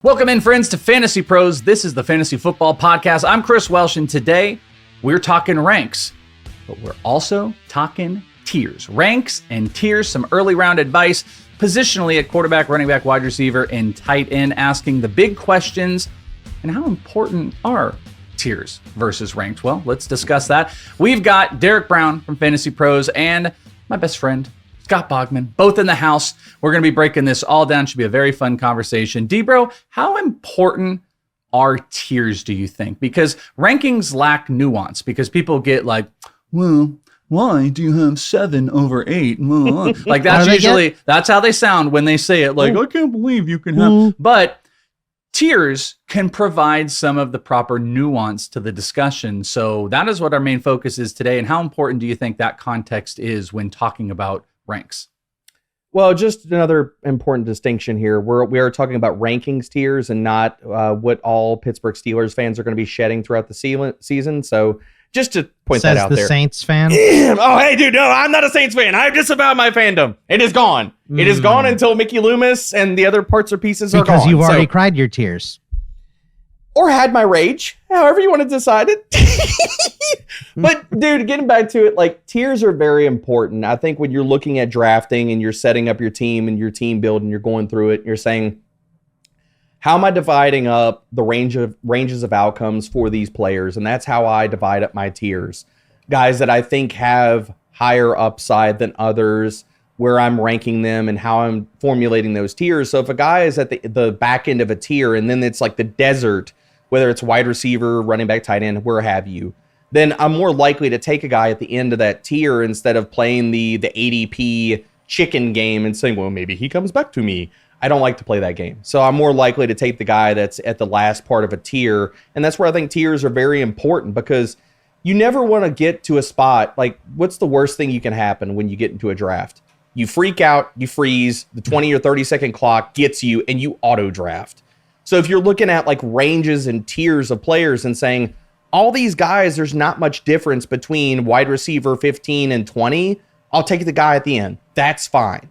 Welcome in, friends, to Fantasy Pros. This is the Fantasy Football Podcast. I'm Chris Welsh, and today we're talking ranks, but we're also talking tiers. Ranks and tiers, some early round advice, positionally at quarterback, running back, wide receiver, and tight end, asking the big questions, and how important are tiers versus ranks? Well, let's discuss that. We've got Derek Brown from Fantasy Pros and my best friend, Scott Bogman, both in the house. We're going to be breaking this all down. Should be a very fun conversation. D-Bro, how important are tiers, do you think? Because rankings lack nuance, because people get like, well, why do you have 7 over 8? Like that's usually, that's how they sound when they say it. Like, I can't believe you can have, but tiers can provide some of the proper nuance to the discussion. So that is what our main focus is today. And how important do you think that context is when talking about ranks? Well, just another important distinction here. We are talking about rankings tiers and not what all Pittsburgh Steelers fans are going to be shedding throughout the season. So just to point that out there. Says the Saints fan? Oh, hey, dude, no, I'm not a Saints fan. I'm just about my fandom. It is gone. It is gone until Mickey Loomis and the other parts or pieces are gone. Because you've already cried your tears. Or had my rage, however you want to decide it. But dude, getting back to it, like tiers are very important. I think when you're looking at drafting and you're setting up your team and your team build and you're going through it, and you're saying, how am I dividing up the ranges of outcomes for these players? And that's how I divide up my tiers. Guys that I think have higher upside than others, where I'm ranking them and how I'm formulating those tiers. So if a guy is at the back end of a tier and then it's like the desert, whether it's wide receiver, running back, tight end, where have you, then I'm more likely to take a guy at the end of that tier instead of playing the ADP chicken game and saying, well, maybe he comes back to me. I don't like to play that game. So I'm more likely to take the guy that's at the last part of a tier. And that's where I think tiers are very important, because you never want to get to a spot. Like, what's the worst thing you can happen when you get into a draft? You freak out, you freeze, the 20 or 30 second clock gets you, and you auto draft. So if you're looking at like ranges and tiers of players and saying, all these guys, there's not much difference between wide receiver 15 and 20, I'll take the guy at the end. That's fine.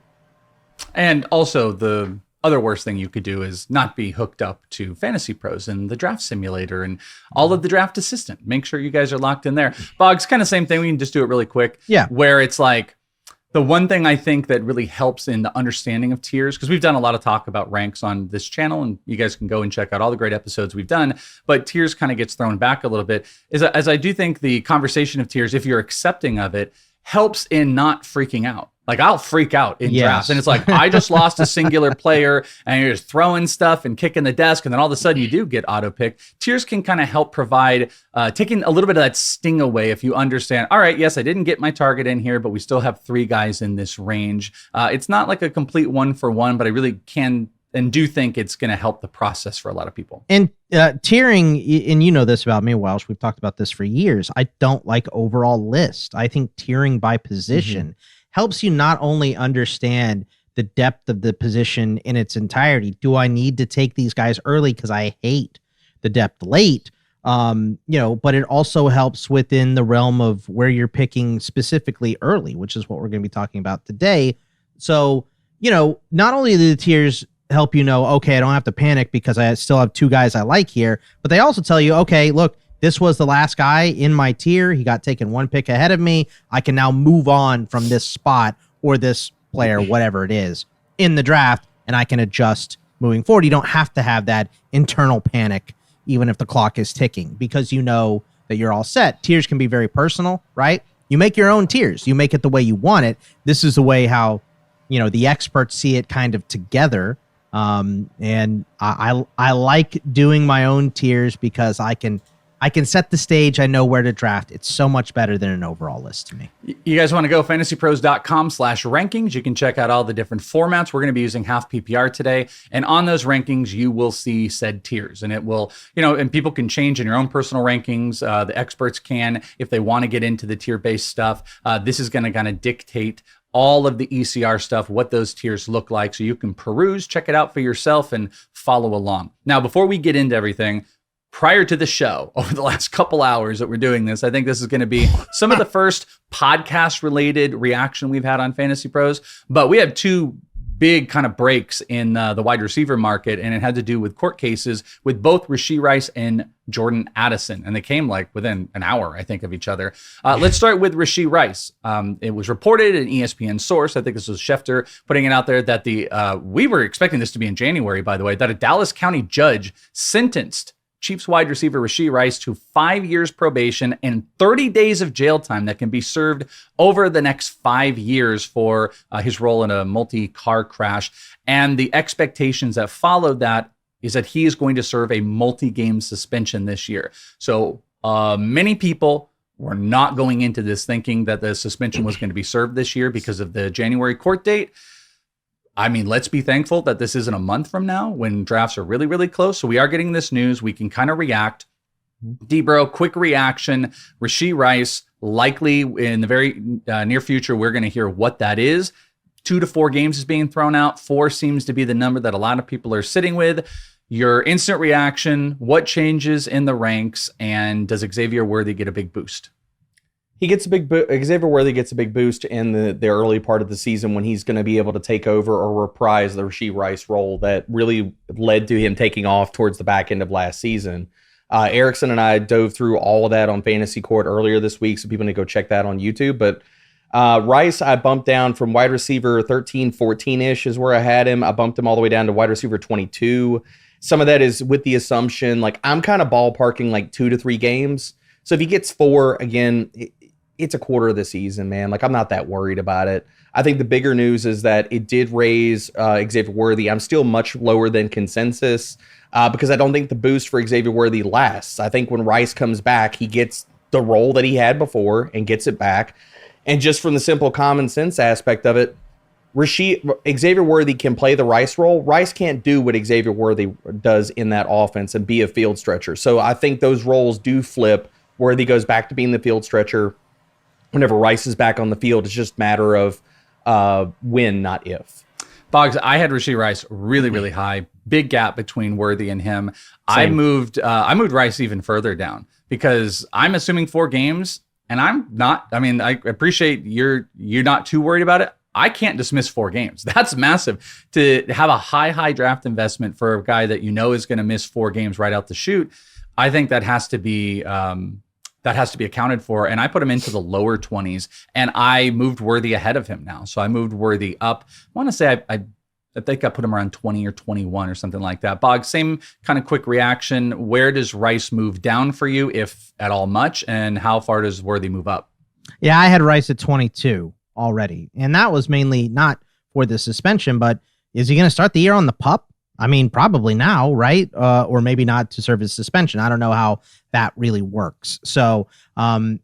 And also the other worst thing you could do is not be hooked up to Fantasy Pros and the draft simulator and all of the draft assistant. Make sure you guys are locked in there. Boggs, kind of same thing. We can just do it really quick. Yeah. Where it's like, the one thing I think that really helps in the understanding of tiers, because we've done a lot of talk about ranks on this channel, and you guys can go and check out all the great episodes we've done, but tiers kind of gets thrown back a little bit, is as I do think the conversation of tiers, if you're accepting of it, helps in not freaking out. Like, I'll freak out in drafts, and it's like, I just lost a singular player, and you're just throwing stuff and kicking the desk, and then all of a sudden you do get auto-picked. Tiers can kind of help provide, taking a little bit of that sting away if you understand, all right, yes, I didn't get my target in here, but we still have 3 guys in this range. It's not like a complete 1-for-1, but I really can and do think it's going to help the process for a lot of people. And tiering, and you know this about me, Welsh, we've talked about this for years. I don't like overall list. I think tiering by position helps you not only understand the depth of the position in its entirety. Do I need to take these guys early because I hate the depth late? But it also helps within the realm of where you're picking specifically early, which is what we're going to be talking about today. So, not only do the tiers help okay, I don't have to panic because I still have 2 guys I like here, but they also tell you, okay, look, this was the last guy in my tier. He got taken 1 pick ahead of me. I can now move on from this spot or this player, whatever it is, in the draft, and I can adjust moving forward. You don't have to have that internal panic, even if the clock is ticking, because you know that you're all set. Tiers can be very personal, right? You make your own tiers. You make it the way you want it. This is the way how, the experts see it kind of together. And I like doing my own tiers because I can set the stage. I know where to draft. It's so much better than an overall list to me. You guys want to go fantasypros.com/rankings. You can check out all the different formats. We're going to be using half PPR today. And on those rankings, you will see said tiers. And it will, and people can change in your own personal rankings. The experts can, if they want to get into the tier-based stuff. This is going to kind of dictate all of the ECR stuff, what those tiers look like. So you can peruse, check it out for yourself, and follow along. Now, before we get into everything, prior to the show, over the last couple hours that we're doing this, I think this is going to be some of the first podcast-related reaction we've had on Fantasy Pros. But we have 2 big kind of breaks in the wide receiver market, and it had to do with court cases with both Rashee Rice and Jordan Addison, and they came like within an hour, I think, of each other. Let's start with Rashee Rice. It was reported, an ESPN source, I think this was Schefter putting it out there, that we were expecting this to be in January, by the way, that a Dallas County judge sentenced Chiefs wide receiver Rashee Rice to 5 years probation and 30 days of jail time that can be served over the next 5 years for his role in a multi-car crash. And the expectations that followed that is that he is going to serve a multi-game suspension this year. So many people were not going into this thinking that the suspension was going to be served this year because of the January court date. I mean, let's be thankful that this isn't a month from now when drafts are really, really close. So we are getting this news. We can kind of react. D-Bro, quick reaction. Rashee Rice, likely in the very near future, we're going to hear what that is. 2 to 4 games is being thrown out. 4 seems to be the number that a lot of people are sitting with. Your instant reaction, what changes in the ranks, and does Xavier Worthy get a big boost? He gets a big Xavier Worthy gets a big boost in the early part of the season when he's going to be able to take over or reprise the Rashee Rice role that really led to him taking off towards the back end of last season. Erickson and I dove through all of that on Fantasy Court earlier this week, so people need to go check that on YouTube. But Rice, I bumped down from wide receiver 13, 14-ish is where I had him. I bumped him all the way down to wide receiver 22. Some of that is with the assumption, like I'm kind of ballparking like 2 to 3 games. So if he gets 4, again, it's a quarter of the season, man. Like, I'm not that worried about it. I think the bigger news is that it did raise Xavier Worthy. I'm still much lower than consensus because I don't think the boost for Xavier Worthy lasts. I think when Rice comes back, he gets the role that he had before and gets it back. And just from the simple common sense aspect of it, Xavier Worthy can play the Rice role. Rice can't do what Xavier Worthy does in that offense and be a field stretcher. So I think those roles do flip. Worthy goes back to being the field stretcher. Whenever Rice is back on the field, it's just a matter of when, not if. Boggs, I had Rashee Rice really, really high. Big gap between Worthy and him. Same. I moved Rice even further down because I'm assuming 4 games, and I'm not. I mean, I appreciate you're not too worried about it. I can't dismiss 4 games. That's massive to have a high draft investment for a guy that you know is going to miss 4 games right out the chute. I think that has to be accounted for. And I put him into the lower 20s, and I moved Worthy ahead of him now. So I moved Worthy up. I want to say I think I put him around 20 or 21 or something like that. Bog, same kind of quick reaction. Where does Rice move down for you, if at all much? And how far does Worthy move up? Yeah, I had Rice at 22 already. And that was mainly not for the suspension, but is he going to start the year on the PUP? I mean, probably now, right? Or maybe not to serve his suspension. I don't know how that really works. So I'm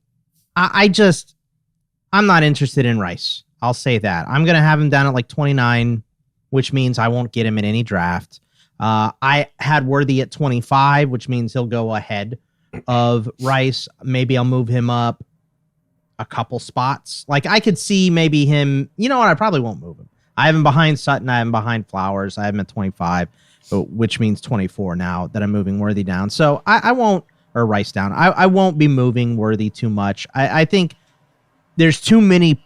not interested in Rice. I'll say that. I'm going to have him down at like 29, which means I won't get him in any draft. I had Worthy at 25, which means he'll go ahead of Rice. Maybe I'll move him up a couple spots. Like I could see maybe him, you know what? I probably won't move him. I have him behind Sutton. I have him behind Flowers. I have him at 25, which means 24 now that I'm moving Worthy down. So I won't, or Rice down. I won't be moving Worthy too much. I think there's too many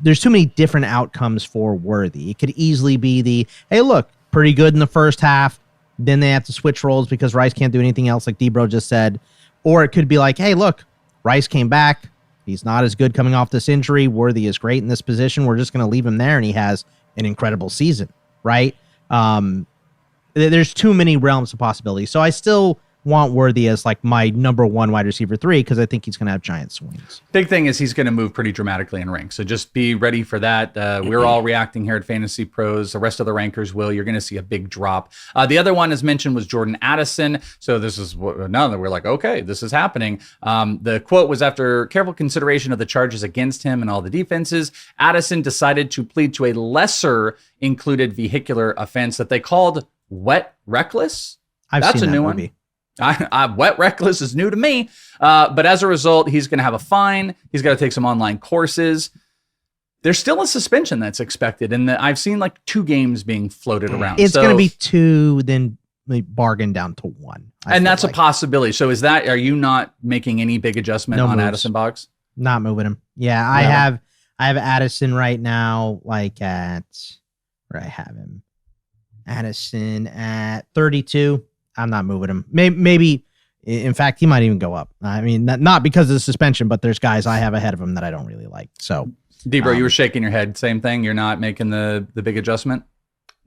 different outcomes for Worthy. It could easily be hey, look, pretty good in the first half. Then they have to switch roles because Rice can't do anything else, like D-Bro just said. Or it could be like, hey, look, Rice came back. He's not as good coming off this injury. Worthy is great in this position. We're just going to leave him there, and he has an incredible season, right? There's too many realms of possibilities. So I still want Worthy as like my number 1 wide receiver 3 because I think he's going to have giant swings. Big thing is he's going to move pretty dramatically in ranks. So just be ready for that. We're all reacting here at Fantasy Pros. The rest of the rankers will. You're going to see a big drop. The other one, as mentioned, was Jordan Addison. So this is now that we're like, okay, this is happening. The quote was, after careful consideration of the charges against him and all the defenses, Addison decided to plead to a lesser included vehicular offense that they called wet reckless. That's a new one. Wet reckless is new to me, but as a result, he's going to have a fine. He's got to take some online courses. There's still a suspension that's expected, and I've seen like 2 games being floated around. It's going to be 2, then bargain down to 1. And that's a possibility. So are you not making any big adjustment on moves. Addison Boggs? Not moving him. Yeah, I have Addison right now like at where I have him. Addison at 32. I'm not moving him. Maybe, in fact, he might even go up. I mean, not because of the suspension, but there's guys I have ahead of him that I don't really like. So, Debro, you were shaking your head. Same thing. You're not making the big adjustment?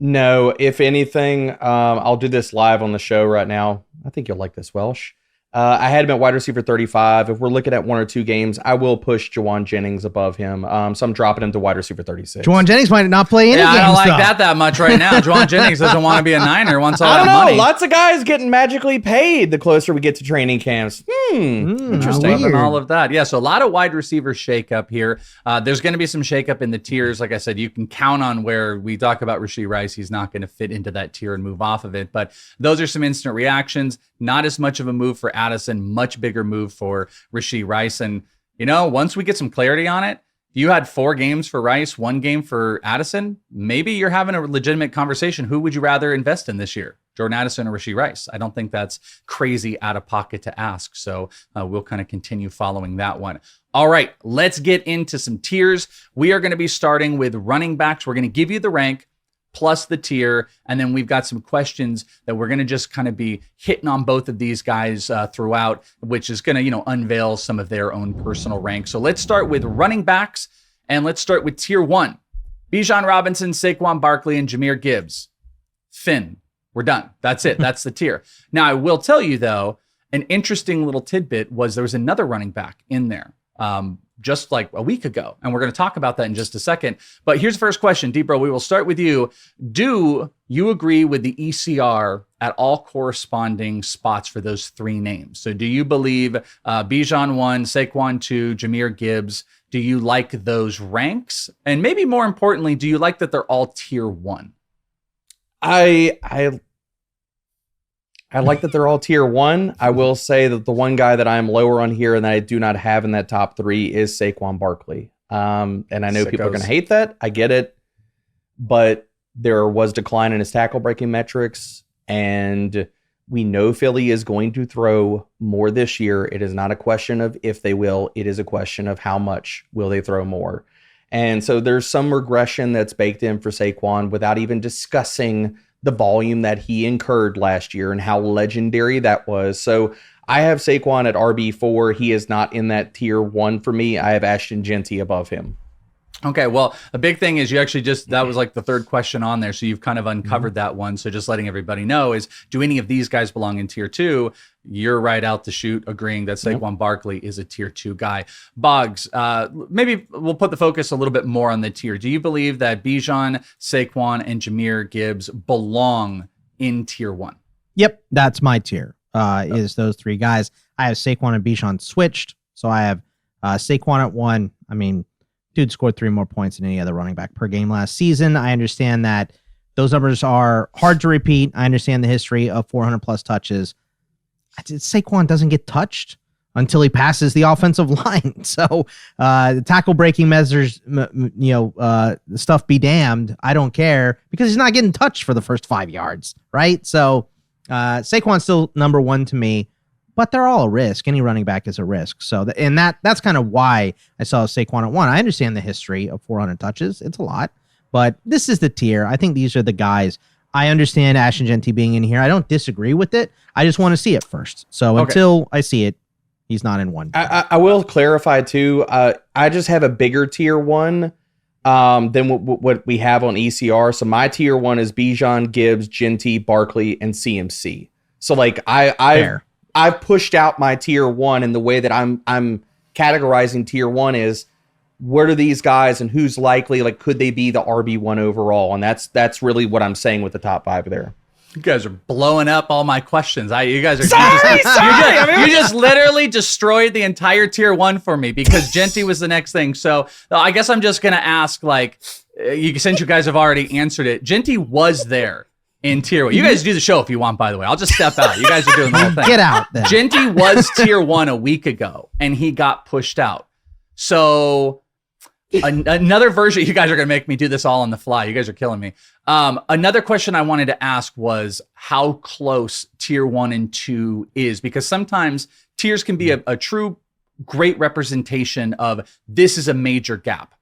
No, if anything, I'll do this live on the show right now. I think you'll like this, Welsh. I had him at wide receiver 35. If we're looking at 1 or 2 games, I will push Juwan Jennings above him. So I'm dropping him to wide receiver 36. Juwan Jennings might not play any games. I don't like that much right now. Juwan Jennings doesn't want to be a Niner. Wants all I don't that know. money. Lots of guys getting magically paid the closer we get to training camps. Interesting. And all of that. Yeah, so a lot of wide receiver shakeup here. There's going to be some shakeup in the tiers. Like I said, you can count on where we talk about Rashee Rice. He's not going to fit into that tier and move off of it. But those are some instant reactions. Not as much of a move for Addison. Much bigger move for Rashee Rice. And, once we get some clarity on it, you had 4 games for Rice, 1 game for Addison. Maybe you're having a legitimate conversation. Who would you rather invest in this year? Jordan Addison or Rashee Rice? I don't think that's crazy out of pocket to ask. So we'll kind of continue following that one. All right, let's get into some tiers. We are going to be starting with running backs. We're going to give you the rank plus the tier, and then we've got some questions that we're going to just kind of be hitting on both of these guys throughout, which is going to, unveil some of their own personal ranks. So let's start with running backs, and let's start with tier 1. Bijan Robinson, Saquon Barkley, and Jahmyr Gibbs. Finn. We're done. That's it. That's the tier. Now, I will tell you, though, an interesting little tidbit was there was another running back in there just like a week ago. And we're going to talk about that in just a second. But here's the first question. Debro, we will start with you. Do you agree with the ECR at all corresponding spots for those 3 names? So do you believe Bijan 1, Saquon 2, Jahmyr Gibbs? Do you like those ranks? And maybe more importantly, do you like that they're all tier 1? I like that they're all tier 1. I will say that the one guy that I'm lower on here and that I do not have in that top 3 is Saquon Barkley. And I know people are going to hate that. I get it. But there was decline in his tackle breaking metrics. And we know Philly is going to throw more this year. It is not a question of if they will. It is a question of how much will they throw more. And so there's some regression that's baked in for Saquon without even discussing the volume that he incurred last year and how legendary that was. So I have Saquon at RB4. He is not in that tier 1 for me. I have Ashton Genty above him. Okay, well, a big thing is you actually that was like the third question on there, so you've kind of uncovered that one. So just letting everybody know is, do any of these guys belong in tier 2? You're right out the chute, agreeing that Saquon Barkley is a tier 2 guy. Boggs, maybe we'll put the focus a little bit more on the tier. Do you believe that Bijan, Saquon, and Jahmyr Gibbs belong in tier 1? Yep, that's my tier, is those 3 guys. I have Saquon and Bijan switched, so I have Saquon at 1. I mean, dude scored 3 more points than any other running back per game last season. I understand that those numbers are hard to repeat. I understand the history of 400-plus touches. Saquon doesn't get touched until he passes the offensive line. So the tackle breaking measures, stuff be damned. I don't care because he's not getting touched for the first 5 yards, right? So Saquon's still number 1 to me, but they're all a risk. Any running back is a risk. So that's kind of why I saw Saquon at 1. I understand the history of 400 touches. It's a lot, but this is the tier. I think these are the guys. I understand Ashton Genty being in here. I don't disagree with it. I just want to see it first. So until I see it, he's not in 1. I will clarify too. I just have a bigger tier 1 than what we have on ECR. So my tier 1 is Bijan, Gibbs, Genty, Barkley, and CMC. So like I've pushed out my tier 1, and the way that I'm categorizing tier 1 is, what are these guys and who's likely, like, could they be the RB1 overall? And that's really what I'm saying with the top 5 there. You guys are blowing up all my questions. You guys are sorry. You just literally destroyed the entire tier 1 for me because Genty was the next thing. So I guess I'm just gonna ask, since you guys have already answered it, Genty was there in tier 1. You guys do the show if you want, by the way. I'll just step out. You guys are doing the whole thing. Get out then. Genty was tier 1 a week ago, and he got pushed out. So another version, you guys are going to make me do this all on the fly. You guys are killing me. Another question I wanted to ask was how close tier 1 and 2 is, because sometimes tiers can be a true great representation of this is a major gap.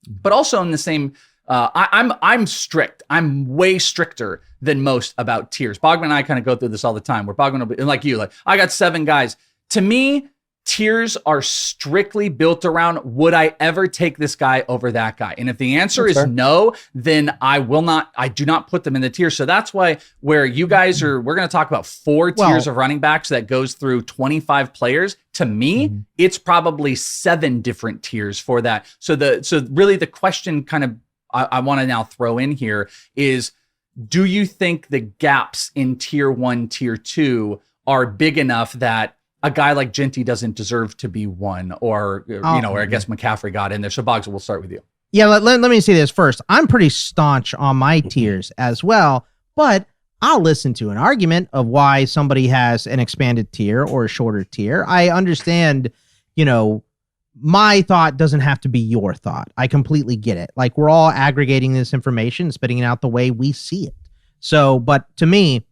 But also in the same I'm strict. I'm way stricter than most about tiers. Bogman and I kind of go through this all the time. Where Bogman will be, and like you, like I got 7 guys. To me, tiers are strictly built around, would I ever take this guy over that guy? And if the answer is no, then I do not put them in the tier. So that's why where you guys we're going to talk about 4 tiers of running backs that goes through 25 players. To me, it's probably 7 different tiers for that. So really the question kind of I want to now throw in here is, do you think the gaps in tier 1, tier 2 are big enough that a guy like Genty doesn't deserve to be 1, or or I guess McCaffrey got in there. So Boggs, we'll start with you. Yeah, let me say this first. I'm pretty staunch on my tiers as well, but I'll listen to an argument of why somebody has an expanded tier or a shorter tier. I understand, my thought doesn't have to be your thought. I completely get it. Like, we're all aggregating this information, spitting it out the way we see it. So, but to me,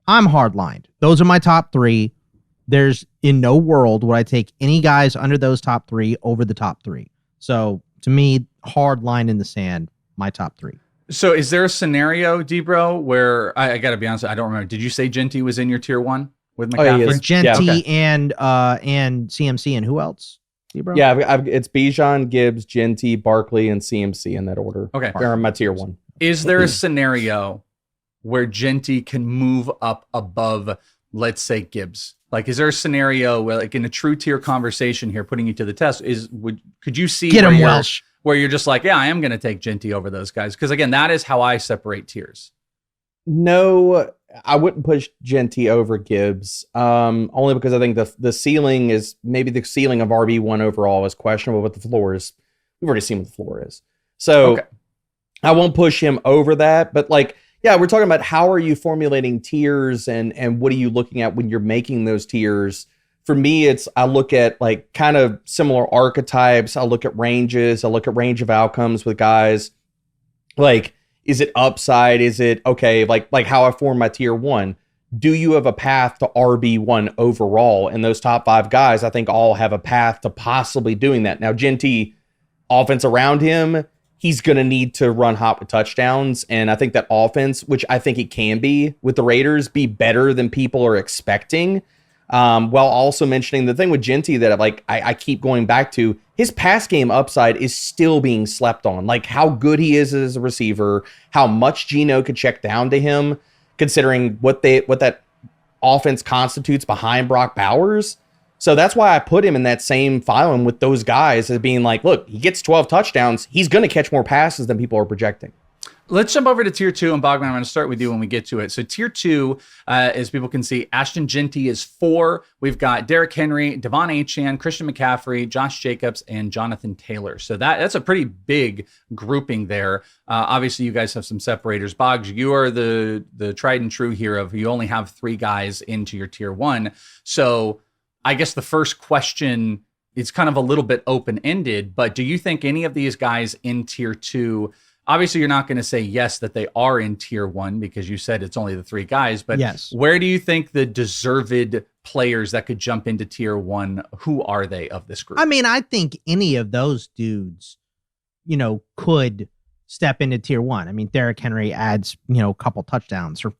I'm hardlined. Those are my top 3. There's in no world would I take any guys under those top 3 over the top 3. So to me, hard line in the sand, my top 3. So is there a scenario, Debro, where I got to be honest, I don't remember. Did you say Genty was in your tier 1 with McCaffrey? Genty and CMC, and who else? Debro? Yeah, it's Bijan, Gibbs, Genty, Barkley, and CMC in that order. Okay, they're my tier 1. Is there a scenario where Genty can move up above, let's say, Gibbs? Like, is there a scenario where, like, in a true tier conversation here, putting you to the test, could you see get him Welsh, where you're just like, yeah, I am going to take Genty over those guys? Because again, that is how I separate tiers. No, I wouldn't push Genty over Gibbs, only because I think the ceiling is, maybe the ceiling of RB1 overall is questionable, but the floor is, we've already seen what the floor is. So I won't push him over that, but like, yeah, we're talking about how are you formulating tiers and what are you looking at when you're making those tiers? For me, I look at like kind of similar archetypes. I look at ranges. I look at range of outcomes with guys. Like, is it upside? Is it okay? Like how I form my tier 1. Do you have a path to RB1 overall? And those top 5 guys, I think all have a path to possibly doing that. Now, Genty, offense around him, he's going to need to run hot with touchdowns. And I think that offense, which I think it can be with the Raiders, be better than people are expecting. While also mentioning the thing with Genty that I keep going back to, his pass game upside is still being slept on. Like how good he is as a receiver, how much Geno could check down to him, considering what that offense constitutes behind Brock Bowers. So that's why I put him in that same phylum with those guys as being like, look, he gets 12 touchdowns. He's going to catch more passes than people are projecting. Let's jump over to tier 2, and Bogman, I'm going to start with you when we get to it. So tier 2, as people can see, Ashton Genty is 4. We've got Derrick Henry, Devon Achane, Christian McCaffrey, Josh Jacobs, and Jonathan Taylor. So that's a pretty big grouping there. Obviously, you guys have some separators. Boggs, you are the tried and true here of you only have 3 guys into your tier 1. So I guess the first question is kind of a little bit open-ended, but do you think any of these guys in tier 2, obviously you're not going to say yes that they are in tier 1 because you said it's only the 3 guys, but yes, where do you think the deserved players that could jump into tier 1, who are they of this group? I mean, I think any of those dudes, could step into tier 1. I mean, Derrick Henry adds, a couple touchdowns or,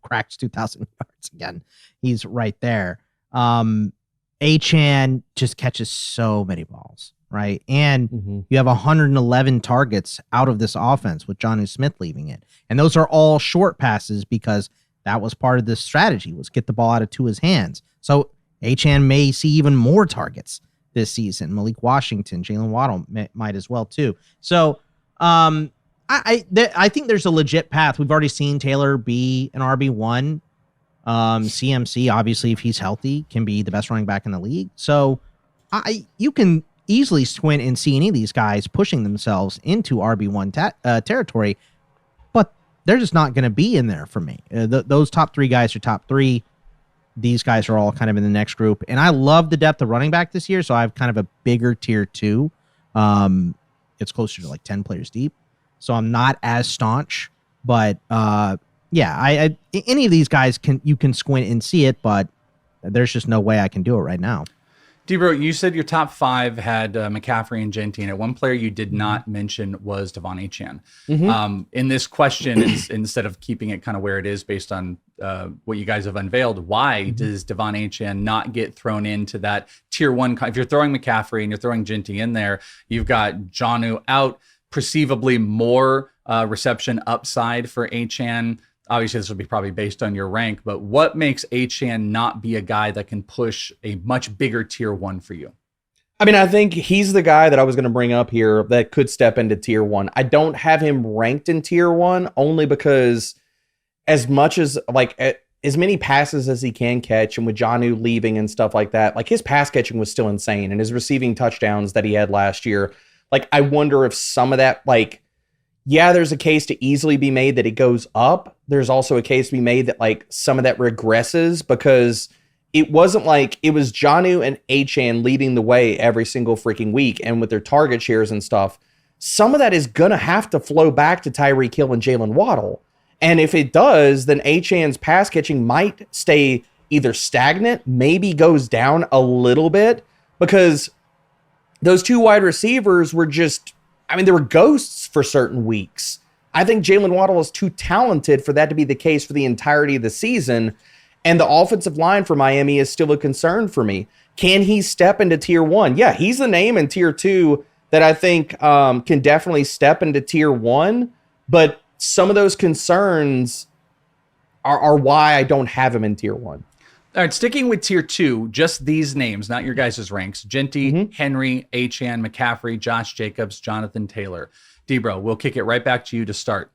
cracks 2,000 yards again. He's right there. Achane just catches so many balls, right? And you have 111 targets out of this offense with Jonnu Smith leaving it. And those are all short passes because that was part of the strategy, was get the ball out of Tua's hands. So Achane may see even more targets this season. Malik Washington, Jalen Waddle might as well too. So I think there's a legit path. We've already seen Taylor be an RB1. CMC, obviously, if he's healthy, can be the best running back in the league. So you can easily squint and see any of these guys pushing themselves into RB1 territory, but they're just not going to be in there for me. Those top 3 guys are top 3. These guys are all kind of in the next group. And I love the depth of running back this year, so I have kind of a bigger tier 2. It's closer to like 10 players deep. So I'm not as staunch, but yeah, any of these guys you can squint and see it, but there's just no way I can do it right now. Debro, you said your top 5 had McCaffrey and Genty, and one player you did not mention was Devon Achane. In this question, instead of keeping it kind of where it is based on what you guys have unveiled, why does Devon Achane not get thrown into that tier 1? If you're throwing McCaffrey and you're throwing Genty in there, you've got Jonnu out, perceivably more reception upside for Achane. Obviously, this will be probably based on your rank, but what makes Achane not be a guy that can push a much bigger tier 1 for you? I mean, I think he's the guy that I was going to bring up here that could step into tier 1. I don't have him ranked in tier 1 only because as much as as many passes as he can catch, and with Jonnu leaving and stuff like that, his pass catching was still insane, and his receiving touchdowns that he had last year, I wonder if some of that, yeah, there's a case to easily be made that it goes up. There's also a case to be made that some of that regresses, because it wasn't it was Jonnu and Achane leading the way every single freaking week, and with their target shares and stuff, some of that is going to have to flow back to Tyreek Hill and Jalen Waddle. And if it does, then Achane's pass catching might stay either stagnant, maybe goes down a little bit, because those two wide receivers were just, they were ghosts for certain weeks. I think Jalen Waddle is too talented for that to be the case for the entirety of the season. And the offensive line for Miami is still a concern for me. Can he step into tier 1? Yeah, he's the name in tier 2 that I think can definitely step into tier 1. But some of those concerns are why I don't have him in tier 1. All right, sticking with tier 2, just these names, not your guys' ranks. Genty, Henry, Achane, McCaffrey, Josh Jacobs, Jonathan Taylor. Debro, we'll kick it right back to you to start.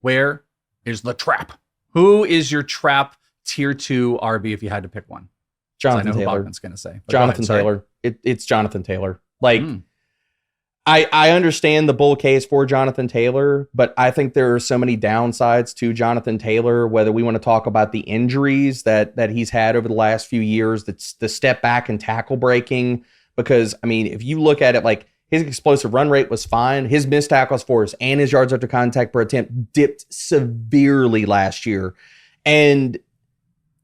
Where is the trap? Who is your trap tier 2 RB if you had to pick one? Jonathan I know Taylor. who Bogman's going to say. Jonathan Taylor. It's Jonathan Taylor. I understand the bull case for Jonathan Taylor, but I think there are so many downsides to Jonathan Taylor, whether we want to talk about the injuries that he's had over the last few years, the step back and tackle breaking, because, if you look at it, his explosive run rate was fine. His missed tackles force and his yards after contact per attempt dipped severely last year. And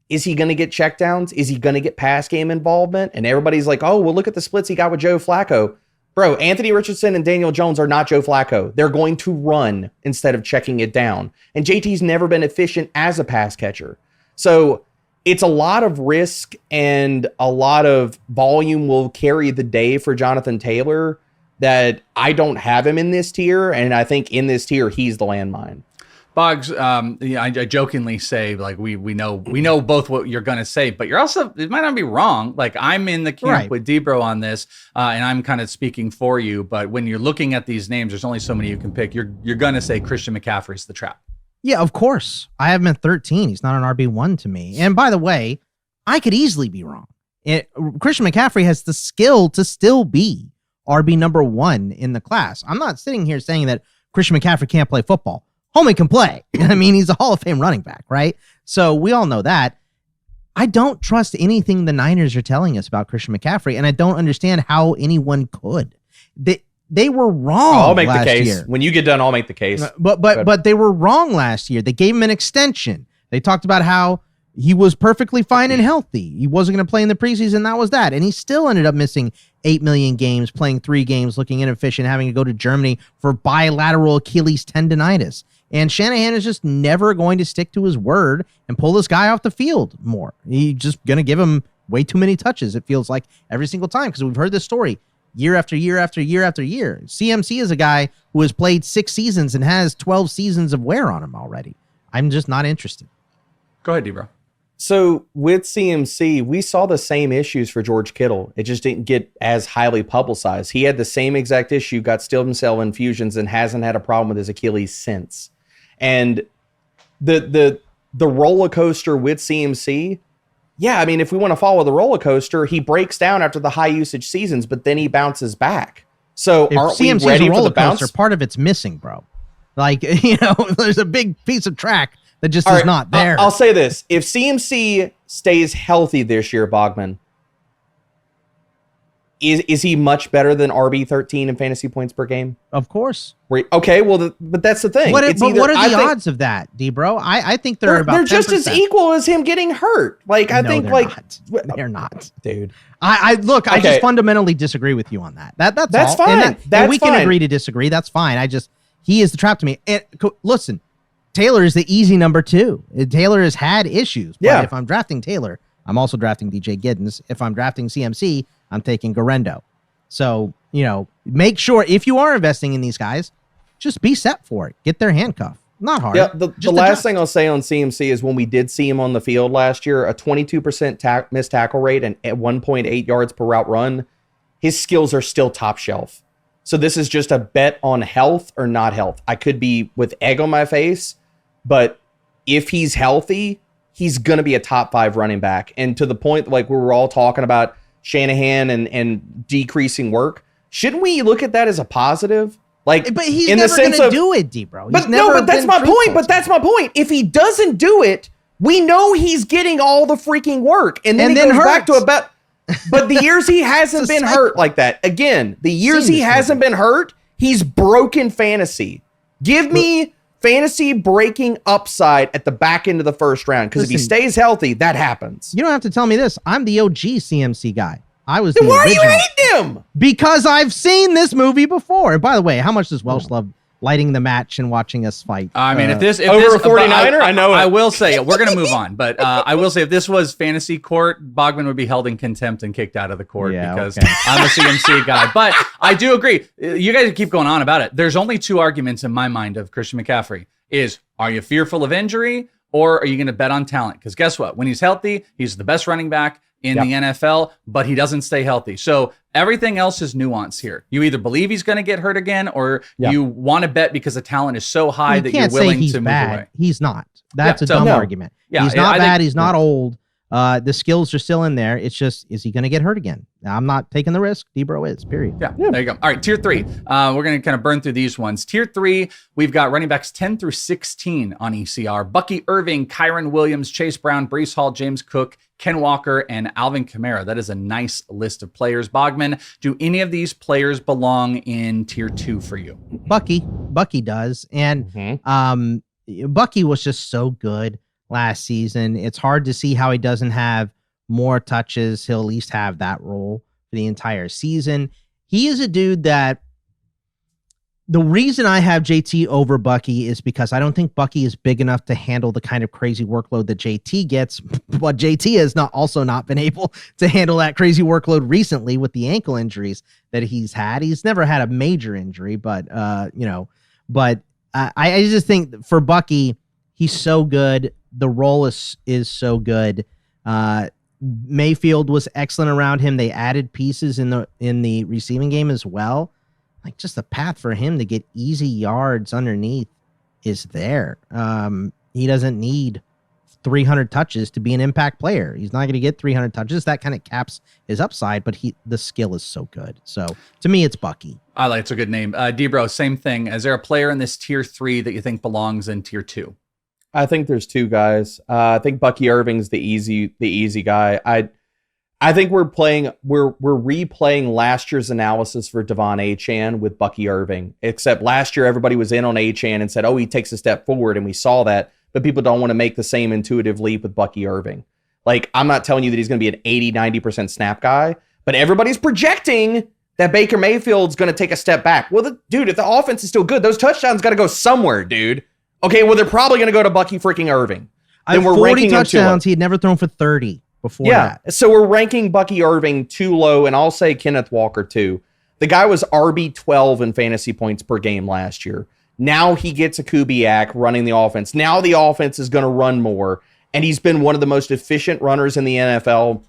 is he going to get checkdowns? Is he going to get pass game involvement? And everybody's like, oh, well, look at the splits he got with Joe Flacco. Bro, Anthony Richardson and Daniel Jones are not Joe Flacco. They're going to run instead of checking it down. And JT's never been efficient as a pass catcher. So it's a lot of risk and a lot of volume will carry the day for Jonathan Taylor that I don't have him in this tier. And I think in this tier, he's the landmine. Boggs, I jokingly say we know both what you're gonna say, but you're also, it might not be wrong. I'm in the camp with Debro on this, and I'm kind of speaking for you. But when you're looking at these names, there's only so many you can pick. You're gonna say Christian McCaffrey's the trap. Yeah, of course. I have him at 13. He's not an RB1 to me. And by the way, I could easily be wrong. Christian McCaffrey has the skill to still be RB number 1 in the class. I'm not sitting here saying that Christian McCaffrey can't play football. Homie can play. He's a Hall of Fame running back, right? So we all know that. I don't trust anything the Niners are telling us about Christian McCaffrey, and I don't understand how anyone could. They were wrong. I'll make the case. Year. When you get done, I'll make the case. But they were wrong last year. They gave him an extension. They talked about how he was perfectly fine and healthy. He wasn't going to play in the preseason. That was that. And he still ended up missing 8 million games, playing 3 games, looking inefficient, having to go to Germany for bilateral Achilles tendonitis. And Shanahan is just never going to stick to his word and pull this guy off the field more. He's just going to give him way too many touches, it feels like, every single time, because we've heard this story year after year after year after year. CMC is a guy who has played 6 seasons and has 12 seasons of wear on him already. I'm just not interested. Go ahead, Debro. So with CMC, we saw the same issues for George Kittle. It just didn't get as highly publicized. He had the same exact issue, got stem cell infusions, and hasn't had a problem with his Achilles since. And the roller coaster with CMC, yeah, if we want to follow the roller coaster, he breaks down after the high usage seasons, but then he bounces back. So if aren't CMC's we ready a roller for the bounce? coaster, part of it's missing, bro. There's a big piece of track that just is not there. I'll say this. If CMC stays healthy this year, Bogman, Is he much better than RB13 in fantasy points per game? Of course. Okay, well, but that's the thing. What are the odds of that, D-Bro? I think they're about 10%. They're just as equal as him getting hurt. Like, I think, like... They're not. Dude. I just fundamentally disagree with you on that. That's all. Fine. And we can agree to disagree. That's fine. He is the trap to me. And listen, Taylor is the easy number 2. Taylor has had issues. But if I'm drafting Taylor, I'm also drafting DJ Giddens. If I'm drafting CMC, I'm taking Garendo. So, make sure if you are investing in these guys, just be set for it. Get their handcuff. Not hard. Yeah, the last thing I'll say on CMC is when we did see him on the field last year, a 22% missed tackle rate and at 1.8 yards per route run, his skills are still top shelf. So this is just a bet on health or not health. I could be with egg on my face, but if he's healthy, he's going to be a top 5 running back. And to the point, like we were all talking about Shanahan and decreasing work, shouldn't we look at that as a positive? Like, but he's never going to do it, D-Bro. But that's my point. But that's my point. If he doesn't do it, we know he's getting all the freaking work, and then he goes back to about. But the years he hasn't been hurt like that, again, the years he hasn't been hurt, he's broken fantasy. Give me fantasy breaking upside at the back end of the first round, because if he stays healthy, that happens. You don't have to tell me this. I'm the OG CMC guy. I was. Then why are you hating him? Because I've seen this movie before. And by the way, how much does Welsh love lighting the match and watching us fight? I mean, if this over a 49er, I know it. I will say we're going to move on, but I will say if this was fantasy court, Bogman would be held in contempt and kicked out of the court because I'm a CMC guy. But I do agree. You guys keep going on about it. There's only 2 arguments in my mind of Christian McCaffrey: are you fearful of injury, or are you going to bet on talent? Because guess what? When he's healthy, he's the best running back in the NFL, but he doesn't stay healthy. So everything else is nuance here. You either believe he's going to get hurt again, or you want to bet because the talent is so high that you're willing to move away. He's not. That's a dumb argument. Yeah, he's not bad. He's not old. The skills are still in there. It's just, is he going to get hurt again? I'm not taking the risk. D-Bro is, period. Yeah, there you go. All right, tier 3. We're going to kind of burn through these ones. Tier 3, we've got running backs 10 through 16 on ECR. Bucky Irving, Kyron Williams, Chase Brown, Breece Hall, James Cook, Ken Walker, and Alvin Kamara. That is a nice list of players. Bogman, do any of these players belong in tier 2 for you? Bucky does. And Bucky was just so good last season. It's hard to see how he doesn't have more touches. He'll at least have that role for the entire season. He is a dude that the reason I have JT over Bucky is because I don't think Bucky is big enough to handle the kind of crazy workload that JT gets, but JT has not been able to handle that crazy workload recently with the ankle injuries that he's had. He's never had a major injury, but I just think for Bucky, he's so good. The role is so good. Mayfield was excellent around him. They added pieces in the receiving game as well. Like, just the path for him to get easy yards underneath is there. He doesn't need 300 touches to be an impact player. He's not going to get 300 touches. That kind of caps his upside, but the skill is so good. So to me, it's Bucky. It's a good name. D-Bro, same thing. Is there a player in this tier 3 that you think belongs in tier 2? I think there's 2 guys. I think Bucky Irving's the easy guy. I think we're replaying last year's analysis for Devon Achane with Bucky Irving. Except last year everybody was in on Achane and said, "Oh, he takes a step forward," and we saw that. But people don't want to make the same intuitive leap with Bucky Irving. Like, I'm not telling you that he's going to be an 80-90% snap guy, but everybody's projecting that Baker Mayfield's going to take a step back. Well, if the offense is still good, those touchdowns got to go somewhere, dude. Okay, well, they're probably going to go to Bucky freaking Irving. Then we're 40 touchdowns. He had never thrown for 30 before that. So we're ranking Bucky Irving too low, and I'll say Kenneth Walker too. The guy was RB12 in fantasy points per game last year. Now he gets a Kubiak running the offense. Now the offense is going to run more, and he's been one of the most efficient runners in the NFL.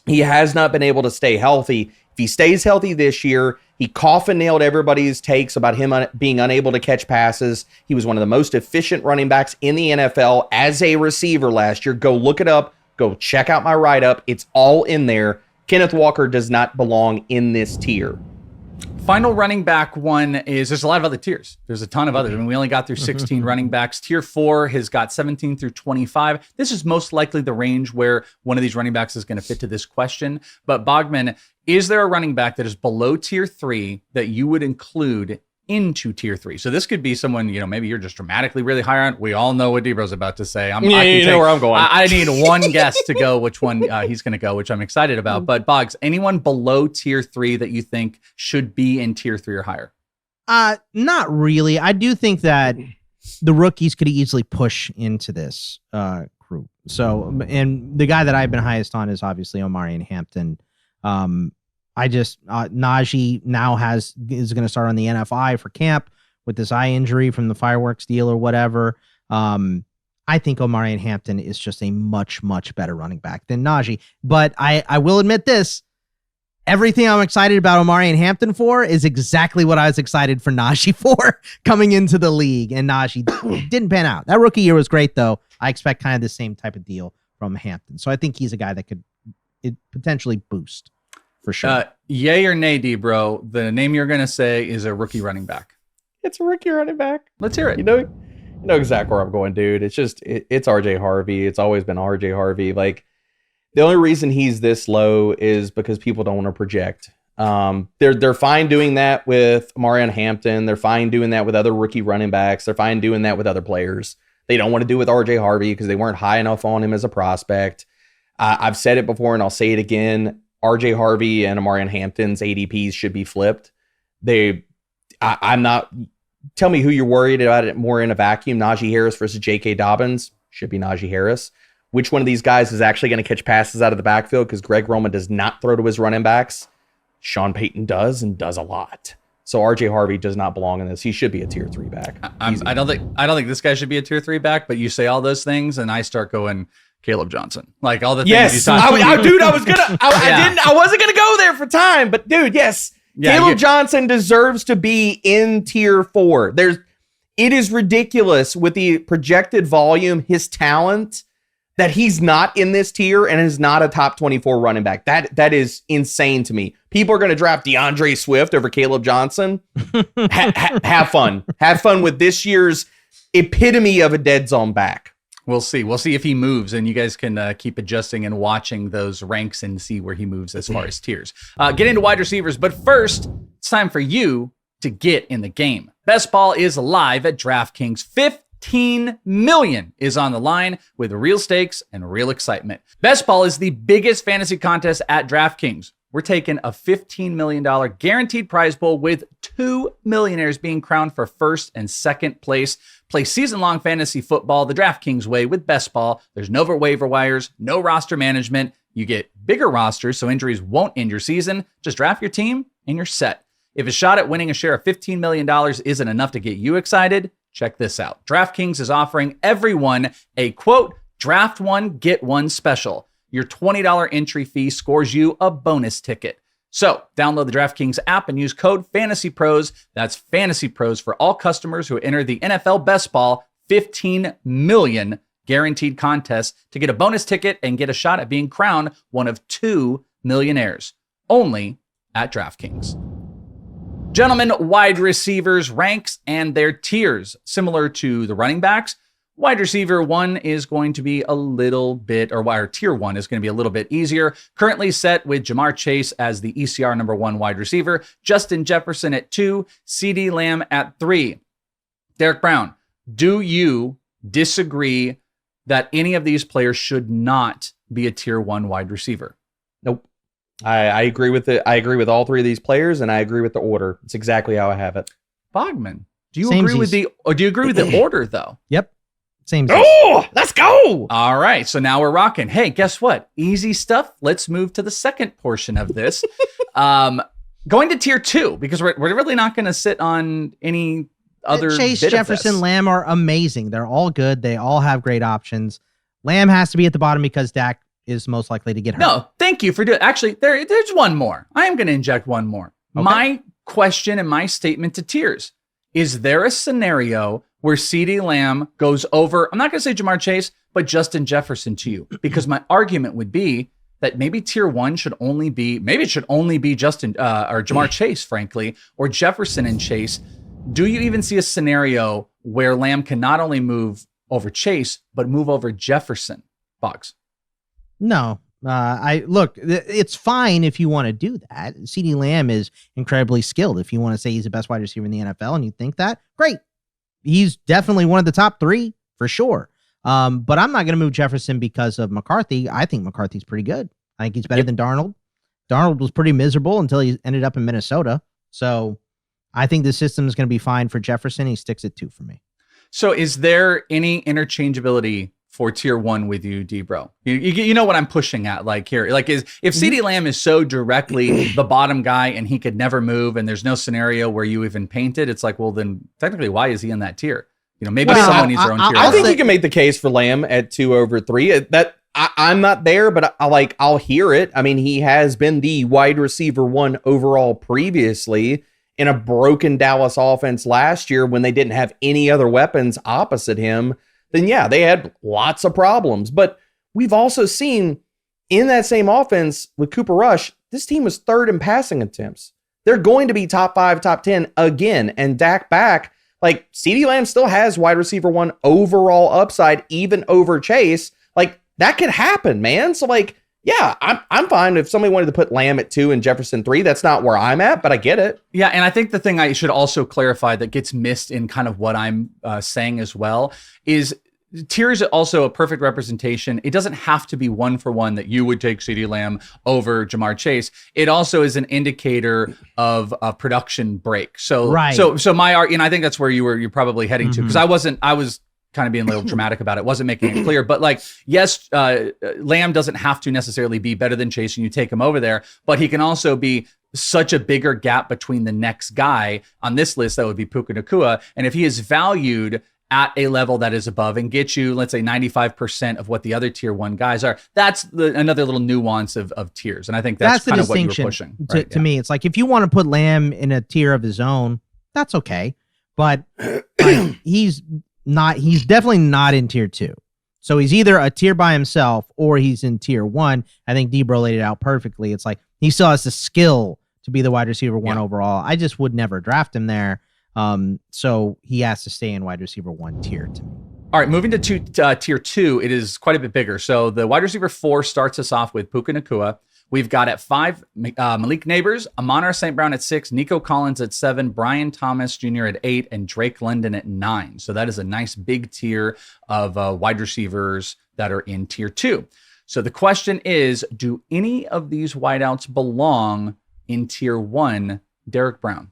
He has not been able to stay healthy. If he stays healthy this year, he coffin nailed everybody's takes about him being unable to catch passes. He was one of the most efficient running backs in the NFL as a receiver last year. Go look it up. Go check out my write-up. It's all in there. Kenneth Walker does not belong in this tier. Final running back one is, there's a lot of other tiers. There's a ton of others. I mean, we only got through 16 running backs. Tier 4 has got 17 through 25. This is most likely the range where one of these running backs is going to fit to this question. But Bogman, is there a running back that is below tier 3 that you would include into tier 3? So this could be someone, maybe you're just dramatically really high on. We all know what Debro's about to say. You know where I'm going. I need one guess to go which one he's going to go, which I'm excited about. But Boggs, anyone below tier 3 that you think should be in tier 3 or higher? Not really. I do think that the rookies could easily push into this group. So, and the guy that I've been highest on is obviously Omari and Hampton. Najee now is going to start on the NFI for camp with this eye injury from the fireworks deal or whatever. I think Omari and Hampton is just a much, much better running back than Najee. But I will admit this, everything I'm excited about Omari and Hampton for is exactly what I was excited for Najee for coming into the league. And Najee didn't pan out. That rookie year was great, though. I expect kind of the same type of deal from Hampton. So I think he's a guy that could potentially boost. For sure. Yay or nay, Debro, the name you're going to say is a rookie running back. It's a rookie running back. Let's hear it. You know exactly where I'm going, dude. It's just, it's RJ Harvey. It's always been RJ Harvey. Like, the only reason he's this low is because people don't want to project. They're fine doing that with Marion Hampton. They're fine doing that with other rookie running backs. They're fine doing that with other players. They don't want to do it with RJ Harvey because they weren't high enough on him as a prospect. I've said it before and I'll say it again. RJ Harvey and Omarion Hampton's ADPs should be flipped. I'm not. Tell me who you're worried about it more in a vacuum. Najee Harris versus J.K. Dobbins should be Najee Harris. Which one of these guys is actually going to catch passes out of the backfield? Because Greg Roman does not throw to his running backs. Sean Payton does and does a lot. So RJ Harvey does not belong in this. He should be a tier 3 back. I don't think this guy should be a tier 3 back. But you say all those things, and I start going Caleb Johnson, like all the things. Yes, I wasn't gonna go there for time, but dude, yes, Caleb Johnson deserves to be in tier 4. It is ridiculous with the projected volume, his talent, that he's not in this tier and is not a top 24 running back. That is insane to me. People are gonna draft DeAndre Swift over Caleb Johnson. Have fun with this year's epitome of a dead zone back. We'll see. We'll see if he moves, and you guys can keep adjusting and watching those ranks and see where he moves as far as tiers. Get into wide receivers, but first, it's time for you to get in the game. Best Ball is live at DraftKings. $15 million is on the line with real stakes and real excitement. Best Ball is the biggest fantasy contest at DraftKings. We're taking a $15 million guaranteed prize pool with 2 millionaires being crowned for first and second place. Play season-long fantasy football the DraftKings way with Best Ball. There's no waiver wires, no roster management. You get bigger rosters so injuries won't end your season. Just draft your team and you're set. If a shot at winning a share of $15 million isn't enough to get you excited, check this out. DraftKings is offering everyone a, quote, draft one, get one special. Your $20 entry fee scores you a bonus ticket. So download the DraftKings app and use code FANTASYPROS. That's FANTASYPROS for all customers who enter the NFL Best Ball 15 million guaranteed contest to get a bonus ticket and get a shot at being crowned one of 2 millionaires. Only at DraftKings. Gentlemen, wide receivers ranks and their tiers. Similar to the running backs, wide receiver 1 is going to be a little bit, or tier 1 is going to be a little bit easier. Currently set with Jamar Chase as the ECR number 1 wide receiver, Justin Jefferson at 2, CeeDee Lamb at 3. Derek Brown, do you disagree that any of these players should not be a tier 1 wide receiver? Nope. I agree with it. I agree with all 3 of these players, and I agree with the order. It's exactly how I have it. Bogman, do you agree with the order though? Yep. Same. Oh, let's go. All right. So now we're rocking. Hey, guess what? Easy stuff. Let's move to the second portion of this. Going to tier 2, because we're really not going to sit on any other Chase, bit Jefferson, of this. Lamb are amazing. They're all good. They all have great options. Lamb has to be at the bottom because Dak is most likely to get hurt. No, thank you for doing. Actually, there's one more. I am going to inject one more. Okay. My question and my statement to tiers: is there a scenario where CeeDee Lamb goes over, I'm not going to say Jamar Chase, but Justin Jefferson to you? Because my argument would be, that maybe tier 1 should only be, maybe it should only be Justin or Jamar Chase, frankly, or Jefferson and Chase. Do you even see a scenario where Lamb can not only move over Chase, but move over Jefferson? Boggs? No. It's fine if you want to do that. CeeDee Lamb is incredibly skilled. If you want to say he's the best wide receiver in the NFL and you think that, great. He's definitely one of the top 3 for sure. But I'm not going to move Jefferson because of McCarthy. I think McCarthy's pretty good. I think he's better than Darnold. Darnold was pretty miserable until he ended up in Minnesota. So I think the system is going to be fine for Jefferson. He sticks at 2 for me. So is there any interchangeability for tier 1 with you, D-Bro? You know what I'm pushing at, like here, like if CeeDee Lamb is so directly the bottom guy and he could never move and there's no scenario where you even paint it, it's like, well, then technically why is he in that tier? Maybe someone needs their own tier. I think you can make the case for Lamb at 2 over 3. I'm not there, but I'll hear it. I mean, he has been the wide receiver 1 overall previously in a broken Dallas offense last year when they didn't have any other weapons opposite him. Then yeah, they had lots of problems. But we've also seen in that same offense with Cooper Rush, this team was 3rd in passing attempts. They're going to be top 5, top 10 again. And Dak back, like CeeDee Lamb still has wide receiver 1 overall upside, even over Chase. Like that could happen, man. So like, yeah, I'm fine if somebody wanted to put Lamb at 2 and Jefferson 3. That's not where I'm at, but I get it. Yeah, and I think the thing I should also clarify that gets missed in kind of what I'm saying as well is tiers also a perfect representation. It doesn't have to be 1-for-1 that you would take CeeDee Lamb over Jamar Chase. It also is an indicator of a production break. So right. So my art, and I think that's where you're probably heading to, because I was kind of being a little dramatic about it, wasn't making it clear. But like, yes, Lamb doesn't have to necessarily be better than Chase and you take him over there, but he can also be such a bigger gap between the next guy on this list. That would be Puka Nacua. And if he is valued at a level that is above and get you, let's say 95% of what the other tier 1 guys are, that's another little nuance of tiers. And I think that's kind of what you were pushing. To me, it's like, if you want to put Lamb in a tier of his own, that's okay. But like, he's definitely not in tier 2. So he's either a tier by himself or he's in tier 1. I think D-Bro laid it out perfectly. It's like, he still has the skill to be the wide receiver 1 overall. I just would never draft him there. So he has to stay in wide receiver 1 tier to me. All right, moving to tier 2, it is quite a bit bigger. So the wide receiver 4 starts us off with Puka Nacua. We've got at 5, Malik Neighbors, Amon-Ra St. Brown at 6, Nico Collins at 7, Brian Thomas Jr. at 8, and Drake London at 9. So that is a nice big tier of wide receivers that are in tier 2. So the question is, do any of these wideouts belong in tier 1, Derek Brown?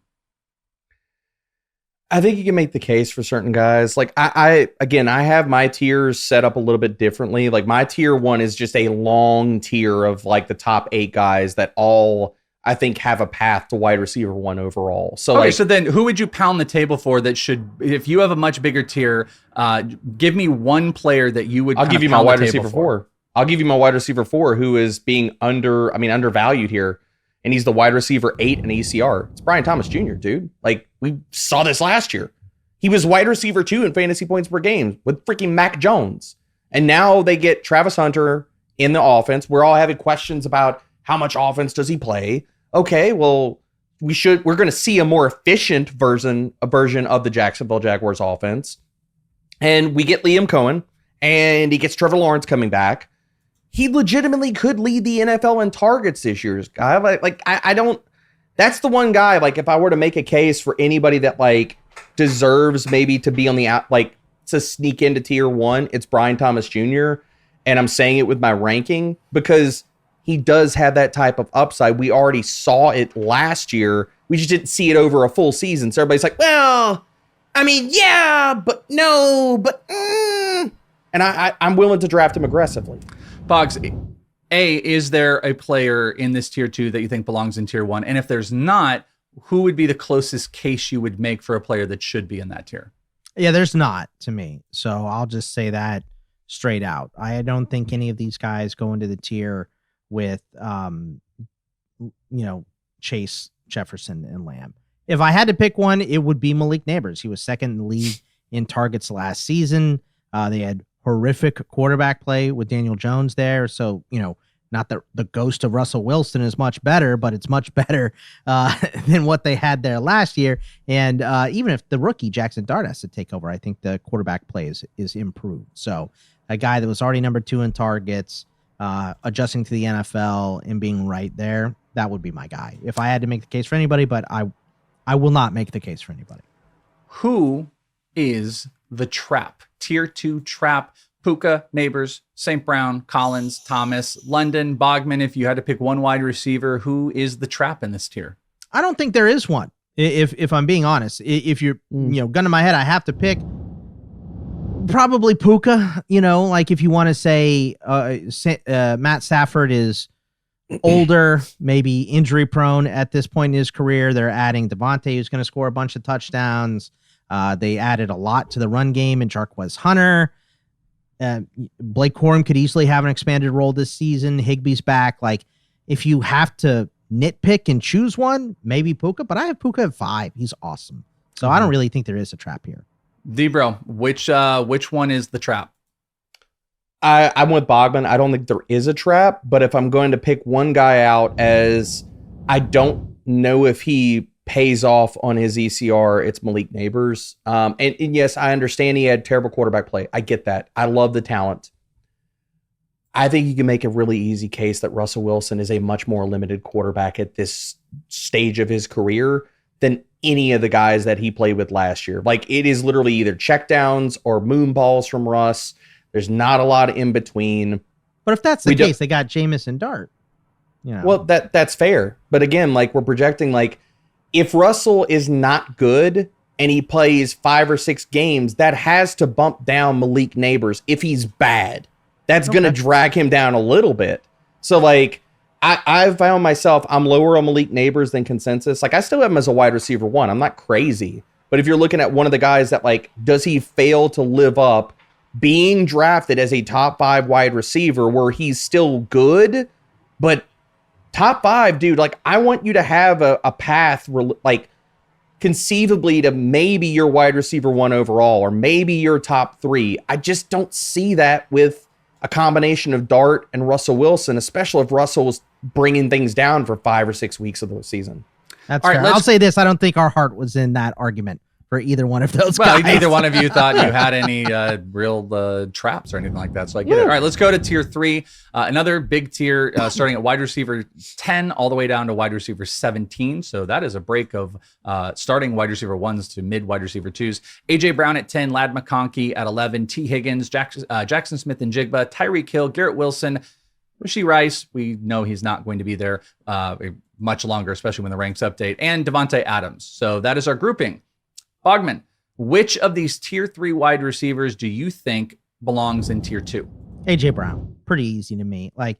I think you can make the case for certain guys. Like I have my tiers set up a little bit differently. Like my tier 1 is just a long tier of like the top 8 guys that all I think have a path to wide receiver 1 overall. So okay, so then who would you pound the table for that should, if you have a much bigger tier, give me one player that you would. I'll give you my wide receiver 4. I'll give you my wide receiver 4 who is being undervalued here. And he's the wide receiver 8 in ECR. It's Brian Thomas Jr., dude. Like, we saw this last year. He was wide receiver 2 in fantasy points per game with freaking Mac Jones. And now they get Travis Hunter in the offense. We're all having questions about how much offense does he play. Okay, well, we're going to see a more efficient version of the Jacksonville Jaguars offense. And we get Liam Cohen, and he gets Trevor Lawrence coming back. He legitimately could lead the NFL in targets this year. I don't. That's the one guy. Like, if I were to make a case for anybody that like deserves maybe to be on the out, like to sneak into tier 1, it's Brian Thomas Jr. And I'm saying it with my ranking because he does have that type of upside. We already saw it last year. We just didn't see it over a full season. So everybody's like, well, I mean, yeah, but no, but and I'm willing to draft him aggressively. Boggs, is there a player in this tier 2 that you think belongs in tier 1? And if there's not, who would be the closest case you would make for a player that should be in that tier? Yeah, there's not to me. So I'll just say that straight out. I don't think any of these guys go into the tier with, Chase, Jefferson, and Lamb. If I had to pick one, it would be Malik Neighbors. He was second in the league in targets last season. They had horrific quarterback play with Daniel Jones there. So, Not that the ghost of Russell Wilson is much better, but it's much better than what they had there last year. And even if the rookie Jackson Dart has to take over, I think the quarterback play is improved. So a guy that was already number 2 in targets, adjusting to the NFL and being right there, that would be my guy if I had to make the case for anybody, but I will not make the case for anybody. Who is the trap? Tier 2 trap. Puka, Neighbors, St. Brown, Collins, Thomas, London, Bogman. If you had to pick one wide receiver, who is the trap in this tier? I don't think there is one. If I'm being honest, if you're, gun to my head, I have to pick probably Puka. Like if you want to say Matt Stafford is older, maybe injury prone at this point in his career. They're adding Devontae, who's going to score a bunch of touchdowns. They added a lot to the run game in Jarquez Hunter. Blake Corum could easily have an expanded role this season. Higbee's back. Like, if you have to nitpick and choose one, maybe Puka, but I have Puka at 5. He's awesome. So I don't really think there is a trap here. D-Bro, which one is the trap? I'm with Bogman. I don't think there is a trap, but if I'm going to pick one guy out as I don't know if he pays off on his ECR, it's Malik Neighbors. And yes, I understand he had terrible quarterback play. I get that. I love the talent. I think you can make a really easy case that Russell Wilson is a much more limited quarterback at this stage of his career than any of the guys that he played with last year. Like, it is literally either checkdowns or moon balls from Russ. There's not a lot in between. But if that's the case, they got Jameis and Dart. Well, that's fair. But again, like, we're projecting, like, if Russell is not good and he plays 5 or 6 games, that has to bump down Malik Neighbors. If he's bad, that's going to drag him down a little bit. So, like, I found myself, I'm lower on Malik Neighbors than consensus. Like, I still have him as a wide receiver 1. I'm not crazy. But if you're looking at one of the guys that, like, does he fail to live up being drafted as a top 5 wide receiver where he's still good, but top 5, dude, like, I want you to have a path like conceivably to maybe your wide receiver 1 overall, or maybe your top 3. I just don't see that with a combination of Dart and Russell Wilson, especially if Russell was bringing things down for 5 or 6 weeks of the season. That's all right. I'll say this. I don't think our heart was in that argument for either one of those guys. Neither one of you thought you had any real traps or anything like that, so I get it. All right, let's go to tier 3. Another big tier starting at wide receiver 10 all the way down to wide receiver 17. So that is a break of starting wide receiver 1s to mid wide receiver 2s. A.J. Brown at 10, Ladd McConkey at 11, T. Higgins, Jackson Smith and Jigba, Tyreek Hill, Garrett Wilson, Rashee Rice. We know he's not going to be there much longer, especially when the ranks update, and Devontae Adams. So that is our grouping. Bogman, which of these tier 3 wide receivers do you think belongs in tier 2? AJ Brown, pretty easy to me. Like,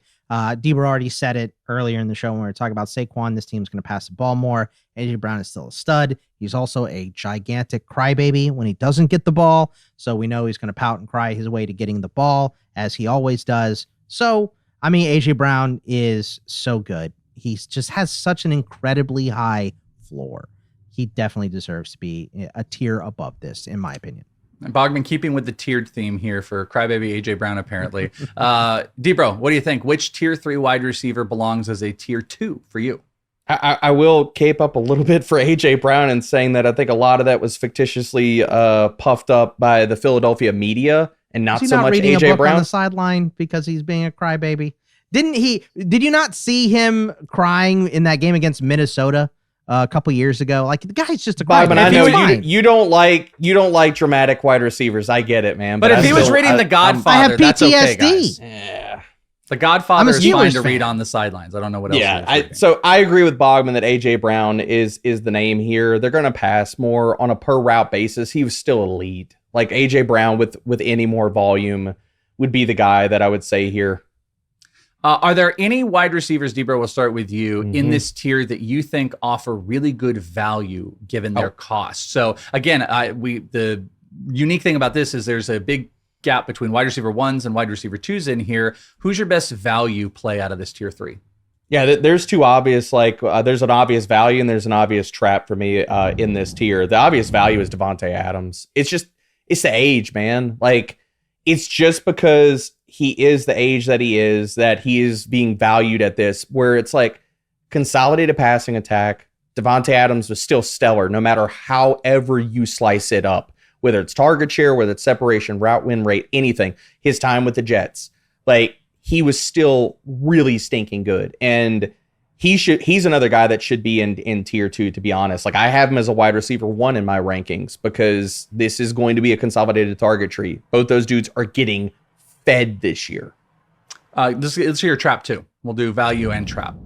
Debra already said it earlier in the show when we were talking about Saquon. This team's going to pass the ball more. AJ Brown is still a stud. He's also a gigantic crybaby when he doesn't get the ball. So we know he's going to pout and cry his way to getting the ball, as he always does. So, I mean, AJ Brown is so good. He just has such an incredibly high floor. He definitely deserves to be a tier above this, in my opinion. Bogman, keeping with the tiered theme here for crybaby AJ Brown, apparently. D-Bro, what do you think? Which tier 3 wide receiver belongs as a tier 2 for you? I will cape up a little bit for AJ Brown in saying that I think a lot of that was fictitiously puffed up by the Philadelphia media and not so much reading AJ a book Brown on the sideline because he's being a crybaby. Did you not see him crying in that game against Minnesota a couple years ago? Like, the guy's just a crybaby. But I know you don't like dramatic wide receivers. I get it, man. But if he was reading The Godfather, I have PTSD. that's okay, guys. Yeah. The Godfather is fine to fan. read on the sidelines. I don't know what else. Yeah, so I agree with Bogman that AJ Brown is the name here. They're going to pass more on a per route basis. He was still elite. Like, AJ Brown with any more volume would be the guy that I would say here. Are there any wide receivers, Debra, we'll start with you, in this tier that you think offer really good value given their cost? So again, the unique thing about this is there's a big gap between wide receiver 1s and wide receiver 2s in here. Who's your best value play out of this tier 3? Yeah, there's two obvious, there's an obvious value and there's an obvious trap for me in this tier. The obvious value is Devontae Adams. It's the age, man. Like, it's just because he is the age that he is being valued at this, where it's like consolidated passing attack. Davante Adams was still stellar, no matter however you slice it up, whether it's target share, whether it's separation, route win rate, anything. His time with the Jets, like, he was still really stinking good. And he's another guy that should be in tier 2, to be honest. Like, I have him as a wide receiver 1 in my rankings because this is going to be a consolidated target tree. Both those dudes are getting fed this year. Let's hear your trap too. We'll do value and trap.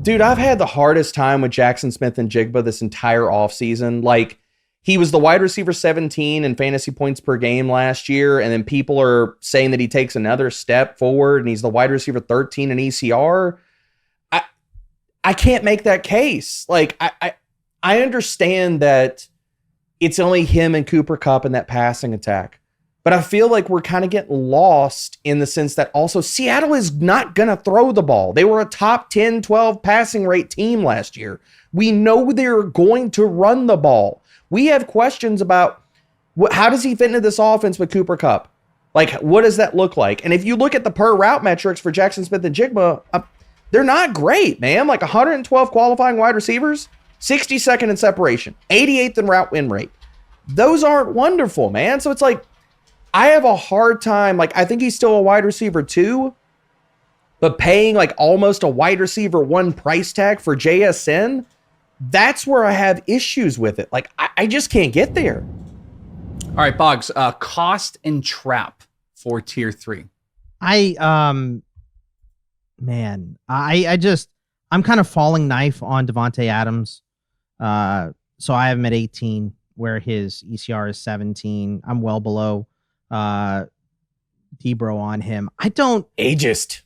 Dude, I've had the hardest time with Jackson Smith and Jigba this entire offseason. Like, he was the wide receiver 17 in fantasy points per game last year, and then people are saying that he takes another step forward, and he's the wide receiver 13 in ECR. I can't make that case. Like, I understand that it's only him and Cooper Kupp in that passing attack, but I feel like we're kind of getting lost in the sense that also Seattle is not going to throw the ball. They were a top 10, 12 passing rate team last year. We know they're going to run the ball. We have questions about how does he fit into this offense with Cooper Kupp? Like, what does that look like? And if you look at the per route metrics for Jackson Smith and Jigba, they're not great, man. Like 112 qualifying wide receivers, 62nd in separation, 88th in route win rate. Those aren't wonderful, man. So it's like, I have a hard time. Like, I think he's still a wide receiver 2, but paying like almost a wide receiver 1 price tag for JSN, that's where I have issues with it. Like, I just can't get there. All right, Boggs, cost and trap for tier 3. I'm kind of falling knife on Davante Adams. So I have him at 18, where his ECR is 17. I'm well below Debro on him. I don't Ageist.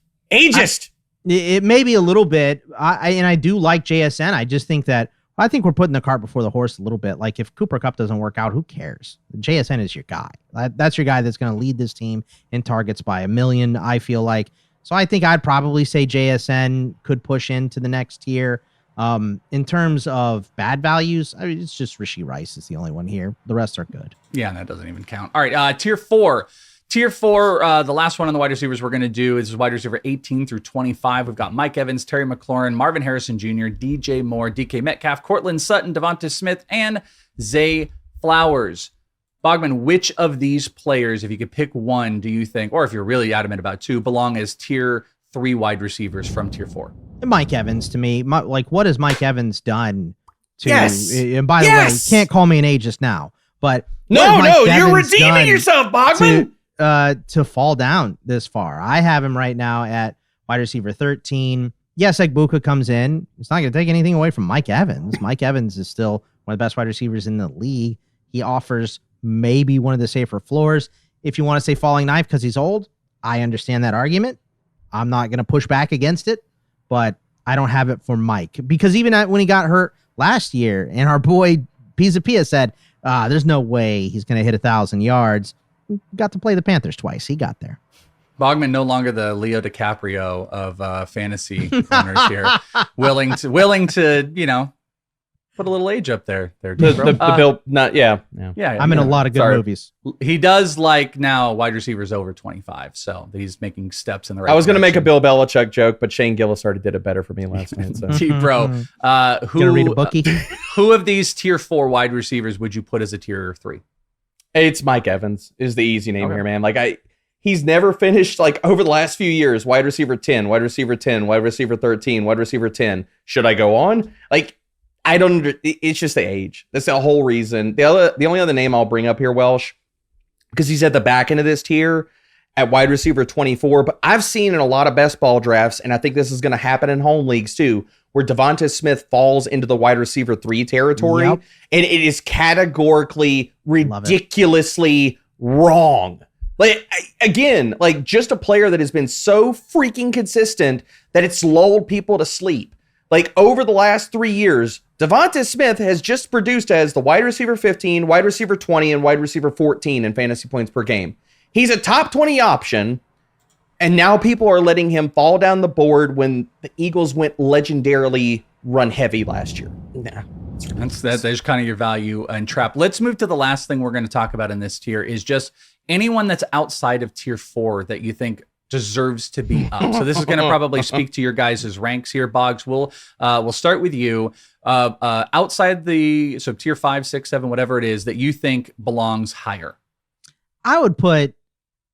It may be a little bit. I do like JSN. I just think that I think we're putting the cart before the horse a little bit. Like, if Cooper Kupp doesn't work out, who cares? JSN is your guy. That's your guy that's going to lead this team in targets by 1 million, I feel like. So I think I'd probably say JSN could push into the next tier. In terms of bad values, I mean, it's just Rashee Rice is the only one here. The rest are good. Yeah, and that doesn't even count. All right, tier 4. Tier 4, the last one on the wide receivers we're going to do is wide receiver 18 through 25. We've got Mike Evans, Terry McLaurin, Marvin Harrison Jr., DJ Moore, DK Metcalf, Cortland Sutton, Devonta Smith, and Zay Flowers. Bogman, which of these players, if you could pick one, do you think, or if you're really adamant about 2, belong as tier 3 wide receivers from tier 4? Mike Evans, to me. What has Mike Evans done to... Yes. And by the way, you can't call me an ageist now, but... No, you're redeeming yourself, Bogman! To fall down this far. I have him right now at wide receiver 13. Yes, Egbuka comes in. It's not going to take anything away from Mike Evans. Mike Evans is still one of the best wide receivers in the league. He offers maybe one of the safer floors. If you want to say falling knife because he's old, I understand that argument. I'm not going to push back against it, but I don't have it for Mike. Because even when he got hurt last year, and our boy Pizza Pia said, there's no way he's going to hit 1,000 yards. Got to play the Panthers twice. He got there. Bogman no longer the Leo DiCaprio of fantasy owners here, willing to put a little age up there. The Bill, not yeah. I'm in a lot of good movies. He does like now wide receivers over 25, so he's making steps in the right. I was going to make a Bill Belichick joke, but Shane Gillis already did it better for me last night. So, bro, who gonna read a bookie? Who of these tier 4 wide receivers would you put as a tier 3? It's Mike Evans is the easy name here, man. Like he's never finished like over the last few years, wide receiver 10, wide receiver 10, wide receiver 13, wide receiver 10. Should I go on? Like, I don't, it's just the age. That's the whole reason. The only other name I'll bring up here, Welsh, because he's at the back end of this tier at wide receiver 24, but I've seen in a lot of best ball drafts, and I think this is going to happen in home leagues too, where Devonta Smith falls into the wide receiver 3 territory, and it is categorically, ridiculously wrong. Like, again, like just a player that has been so freaking consistent that it's lulled people to sleep. Like over the last 3 years, Devonta Smith has just produced as the wide receiver 15, wide receiver 20, and wide receiver 14 in fantasy points per game. He's a top 20 option, and now people are letting him fall down the board when the Eagles went legendarily run heavy last year. Nah. That's kind of your value and trap. Let's move to the last thing we're going to talk about in this tier is just anyone that's outside of tier 4 that you think deserves to be up. So this is going to probably speak to your guys' ranks here. Boggs, we'll start with you. Outside so tier 5, 6, 7, whatever it is that you think belongs higher. I'd put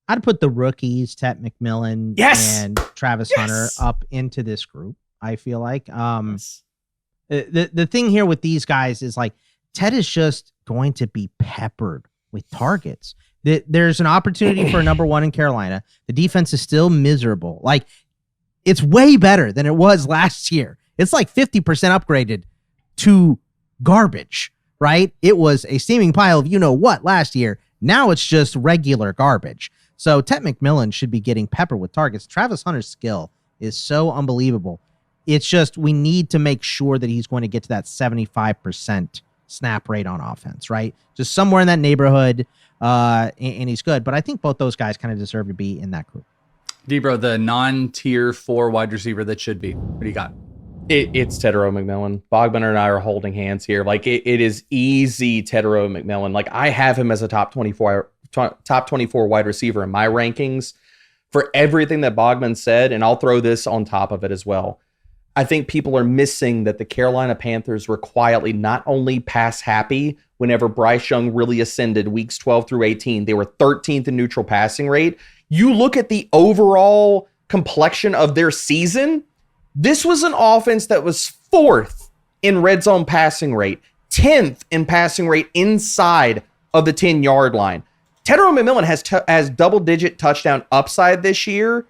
the rookies, Tet McMillan and Travis Hunter up into this group. I feel like the thing here with these guys is like Tet is just going to be peppered with targets. There's an opportunity for a number 1 in Carolina. The defense is still miserable. Like, it's way better than it was last year. It's like 50% upgraded to garbage, right? It was a steaming pile of you-know-what last year. Now it's just regular garbage. So Tet McMillan should be getting peppered with targets. Travis Hunter's skill is so unbelievable. It's just we need to make sure that he's going to get to that 75% snap rate on offense, right? Just somewhere in that neighborhood, and he's good. But I think both those guys kind of deserve to be in that group. Debro, the non-tier 4 wide receiver that should be. What do you got? It's Tedero McMillan. Bogman and I are holding hands here. Like, it is easy Tedero McMillan. Like, I have him as a top 24 wide receiver in my rankings for everything that Bogman said, and I'll throw this on top of it as well. I think people are missing that the Carolina Panthers were quietly not only pass happy whenever Bryce Young really ascended weeks 12 through 18. They were 13th in neutral passing rate. You look at the overall complexion of their season, this was an offense that was 4th in red zone passing rate, 10th in passing rate inside of the 10-yard line. Tedero McMillan has double-digit touchdown upside this year,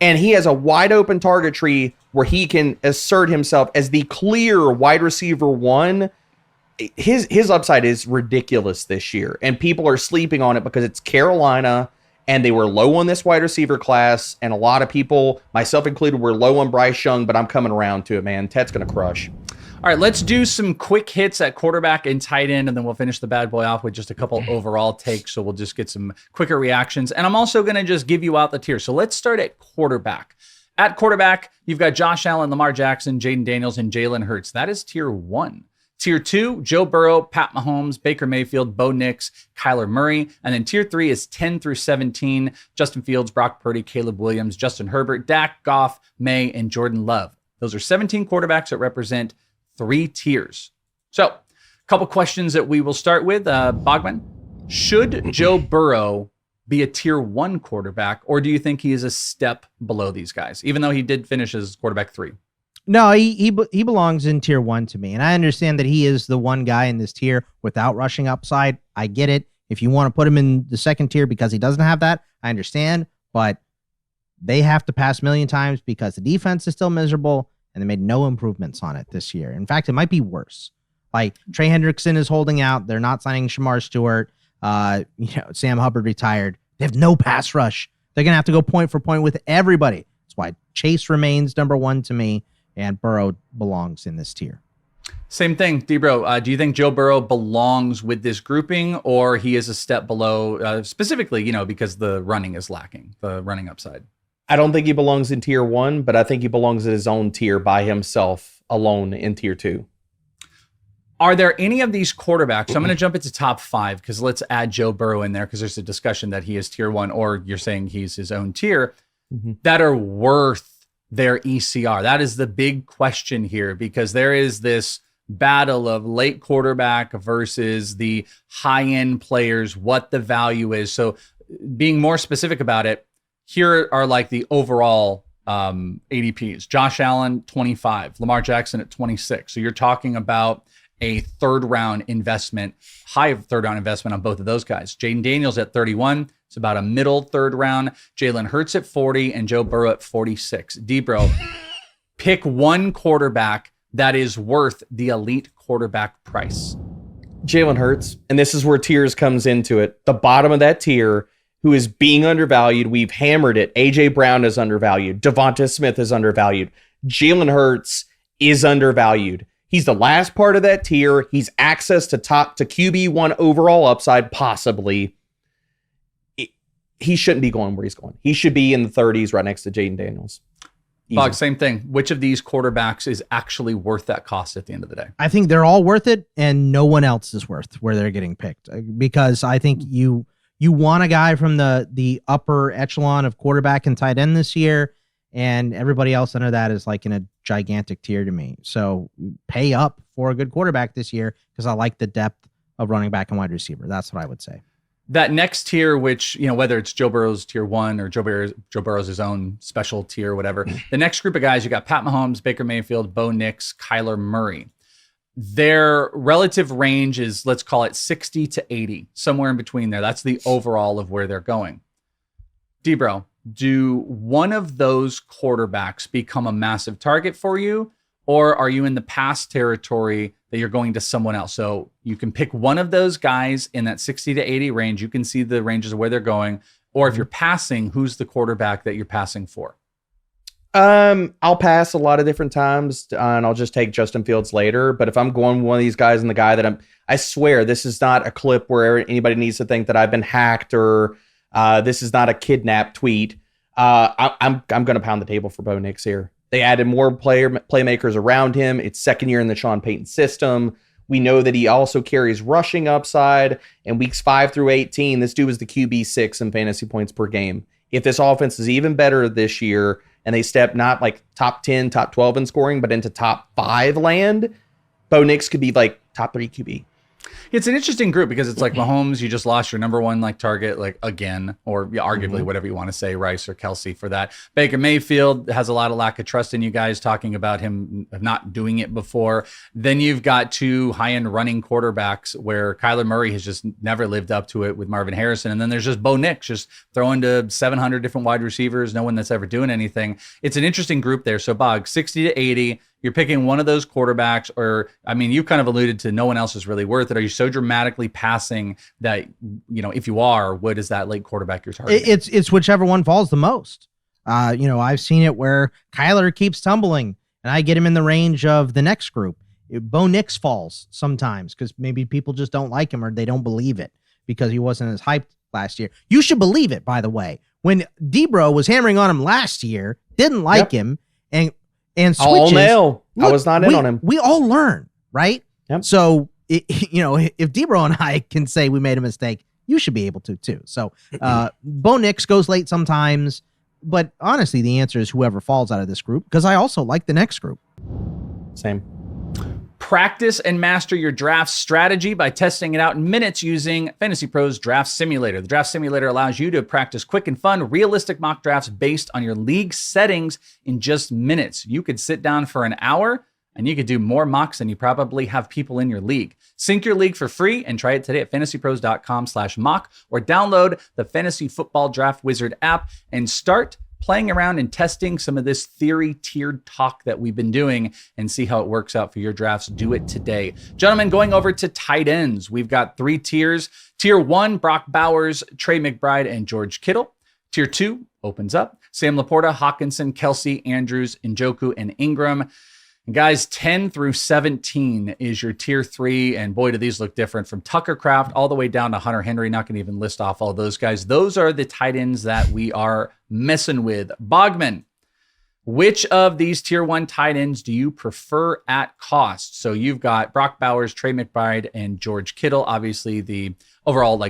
and he has a wide-open target tree where he can assert himself as the clear wide receiver 1. His upside is ridiculous this year, and people are sleeping on it because it's Carolina, and they were low on this wide receiver class, and a lot of people, myself included, were low on Bryce Young, but I'm coming around to it, man. Ted's going to crush. All right, let's do some quick hits at quarterback and tight end, and then we'll finish the bad boy off with just a couple overall takes, so we'll just get some quicker reactions. And I'm also going to just give you out the tier. So let's start at quarterback. At quarterback, you've got Josh Allen, Lamar Jackson, Jaden Daniels, and Jalen Hurts. That is tier 1. Tier 2, Joe Burrow, Pat Mahomes, Baker Mayfield, Bo Nix, Kyler Murray. And then tier 3 is 10 through 17, Justin Fields, Brock Purdy, Caleb Williams, Justin Herbert, Dak, Goff, May, and Jordan Love. Those are 17 quarterbacks that represent 3 tiers. So, a couple questions that we will start with. Bogman, should Joe Burrow be a tier 1 quarterback, or do you think he is a step below these guys, even though he did finish as quarterback 3? No, he belongs in tier 1 to me. And I understand that he is the one guy in this tier without rushing upside. I get it. If you want to put him in the second tier because he doesn't have that, I understand. But they have to pass a million times because the defense is still miserable and they made no improvements on it this year. In fact, it might be worse. Like, Trey Hendrickson is holding out. They're not signing Shamar Stewart. Sam Hubbard retired. They have no pass rush. They're going to have to go point for point with everybody. That's why Chase remains number 1 to me, and Burrow belongs in this tier. Same thing, Debro. Do you think Joe Burrow belongs with this grouping, or he is a step below, specifically, because the running is lacking, the running upside? I don't think he belongs in tier 1, but I think he belongs in his own tier by himself, alone in tier 2. Are there any of these quarterbacks? So I'm going to jump into top 5 because let's add Joe Burrow in there because there's a discussion that he is tier 1, or you're saying he's his own tier, that are worth their ECR. That is the big question here, because there is this battle of late quarterback versus the high-end players, what the value is. So being more specific about it, here are like the overall ADPs. Josh Allen, 25. Lamar Jackson at 26. So you're talking about a third-round investment, high third-round investment on both of those guys. Jaden Daniels at 31. It's about a middle third round. Jalen Hurts at 40 and Joe Burrow at 46. Debro, pick one quarterback that is worth the elite quarterback price. Jalen Hurts, and this is where tiers comes into it. The bottom of that tier, who is being undervalued, we've hammered it. A.J. Brown is undervalued. Devonta Smith is undervalued. Jalen Hurts is undervalued. He's the last part of that tier. He's access to QB1 overall upside, possibly. He shouldn't be going where he's going. He should be in the 30s right next to Jaden Daniels. Bog, same thing. Which of these quarterbacks is actually worth that cost at the end of the day? I think they're all worth it, and no one else is worth where they're getting picked, because I think you you want a guy from the upper echelon of quarterback and tight end this year, and everybody else under that is like in a gigantic tier to me. So pay up for a good quarterback this year because I like the depth of running back and wide receiver. That's what I would say. That next tier, which, whether it's Joe Burrow's tier 1 or Joe Burrow's his own special tier, whatever, the next group of guys, you got Pat Mahomes, Baker Mayfield, Bo Nix, Kyler Murray. Their relative range is, let's call it 60 to 80, somewhere in between there. That's the overall of where they're going. D-Bro, do one of those quarterbacks become a massive target for you? Or are you in the pass territory that you're going to someone else? So you can pick one of those guys in that 60 to 80 range. You can see the ranges of where they're going. Or if you're passing, who's the quarterback that you're passing for? I'll pass a lot of different times, and I'll just take Justin Fields later. But if I'm going one of these guys and the guy that I swear this is not a clip where anybody needs to think that I've been hacked or this is not a kidnap tweet. I'm going to pound the table for Bo Nix here. They added more playmakers around him. It's second year in the Sean Payton system. We know that he also carries rushing upside. And weeks 5 through 18, this dude was the QB6 in fantasy points per game. If this offense is even better this year and they step not like top 10, top 12 in scoring, but into top 5 land, Bo Nix could be like top 3 QB. It's an interesting group because it's like Mahomes, you just lost your number one target again, or arguably whatever you want to say, Rice or Kelsey for that. Baker Mayfield has a lot of lack of trust in you guys, talking about him not doing it before. Then you've got 2 high-end running quarterbacks where Kyler Murray has just never lived up to it with Marvin Harrison. And then there's just Bo Nix just throwing to 700 different wide receivers, no one that's ever doing anything. It's an interesting group there. So Bog, 60 to 80. You're picking one of those quarterbacks, or, you've kind of alluded to no one else is really worth it. Are you so dramatically passing that, if you are, what is that late quarterback you're targeting? It's whichever one falls the most. I've seen it where Kyler keeps tumbling and I get him in the range of the next group. Bo Nix falls sometimes because maybe people just don't like him or they don't believe it because he wasn't as hyped last year. You should believe it, by the way. When D-Bro was hammering on him last year, didn't like him, and switches. All nail. Look, I was not in on him. We all learn, right? Yep. So, if D-Bro and I can say we made a mistake, you should be able to too. So, Bo Nix goes late sometimes, but honestly, the answer is whoever falls out of this group, because I also like the next group. Same. Practice and master your draft strategy by testing it out in minutes using Fantasy Pros Draft Simulator. The Draft Simulator allows you to practice quick and fun, realistic mock drafts based on your league settings in just minutes. You could sit down for an hour and you could do more mocks than you probably have people in your league. Sync your league for free and try it today at fantasypros.com/mock or download the Fantasy Football Draft Wizard app and start playing around and testing some of this theory tiered talk that we've been doing and see how it works out for your drafts. Do it today. Gentlemen, going over to tight ends, we've got 3 tiers. Tier 1, Brock Bowers, Trey McBride, and George Kittle. Tier 2 opens up. Sam Laporta, Hawkinson, Kelsey, Andrews, Njoku, and Ingram. And guys, 10 through 17 is your tier 3. And boy, do these look different, from Tucker Kraft all the way down to Hunter Henry. Not going to even list off all those guys. Those are the tight ends that we are messing with. Bogman, which of these tier 1 tight ends do you prefer at cost? So you've got Brock Bowers, Trey McBride, and George Kittle. Obviously, the overall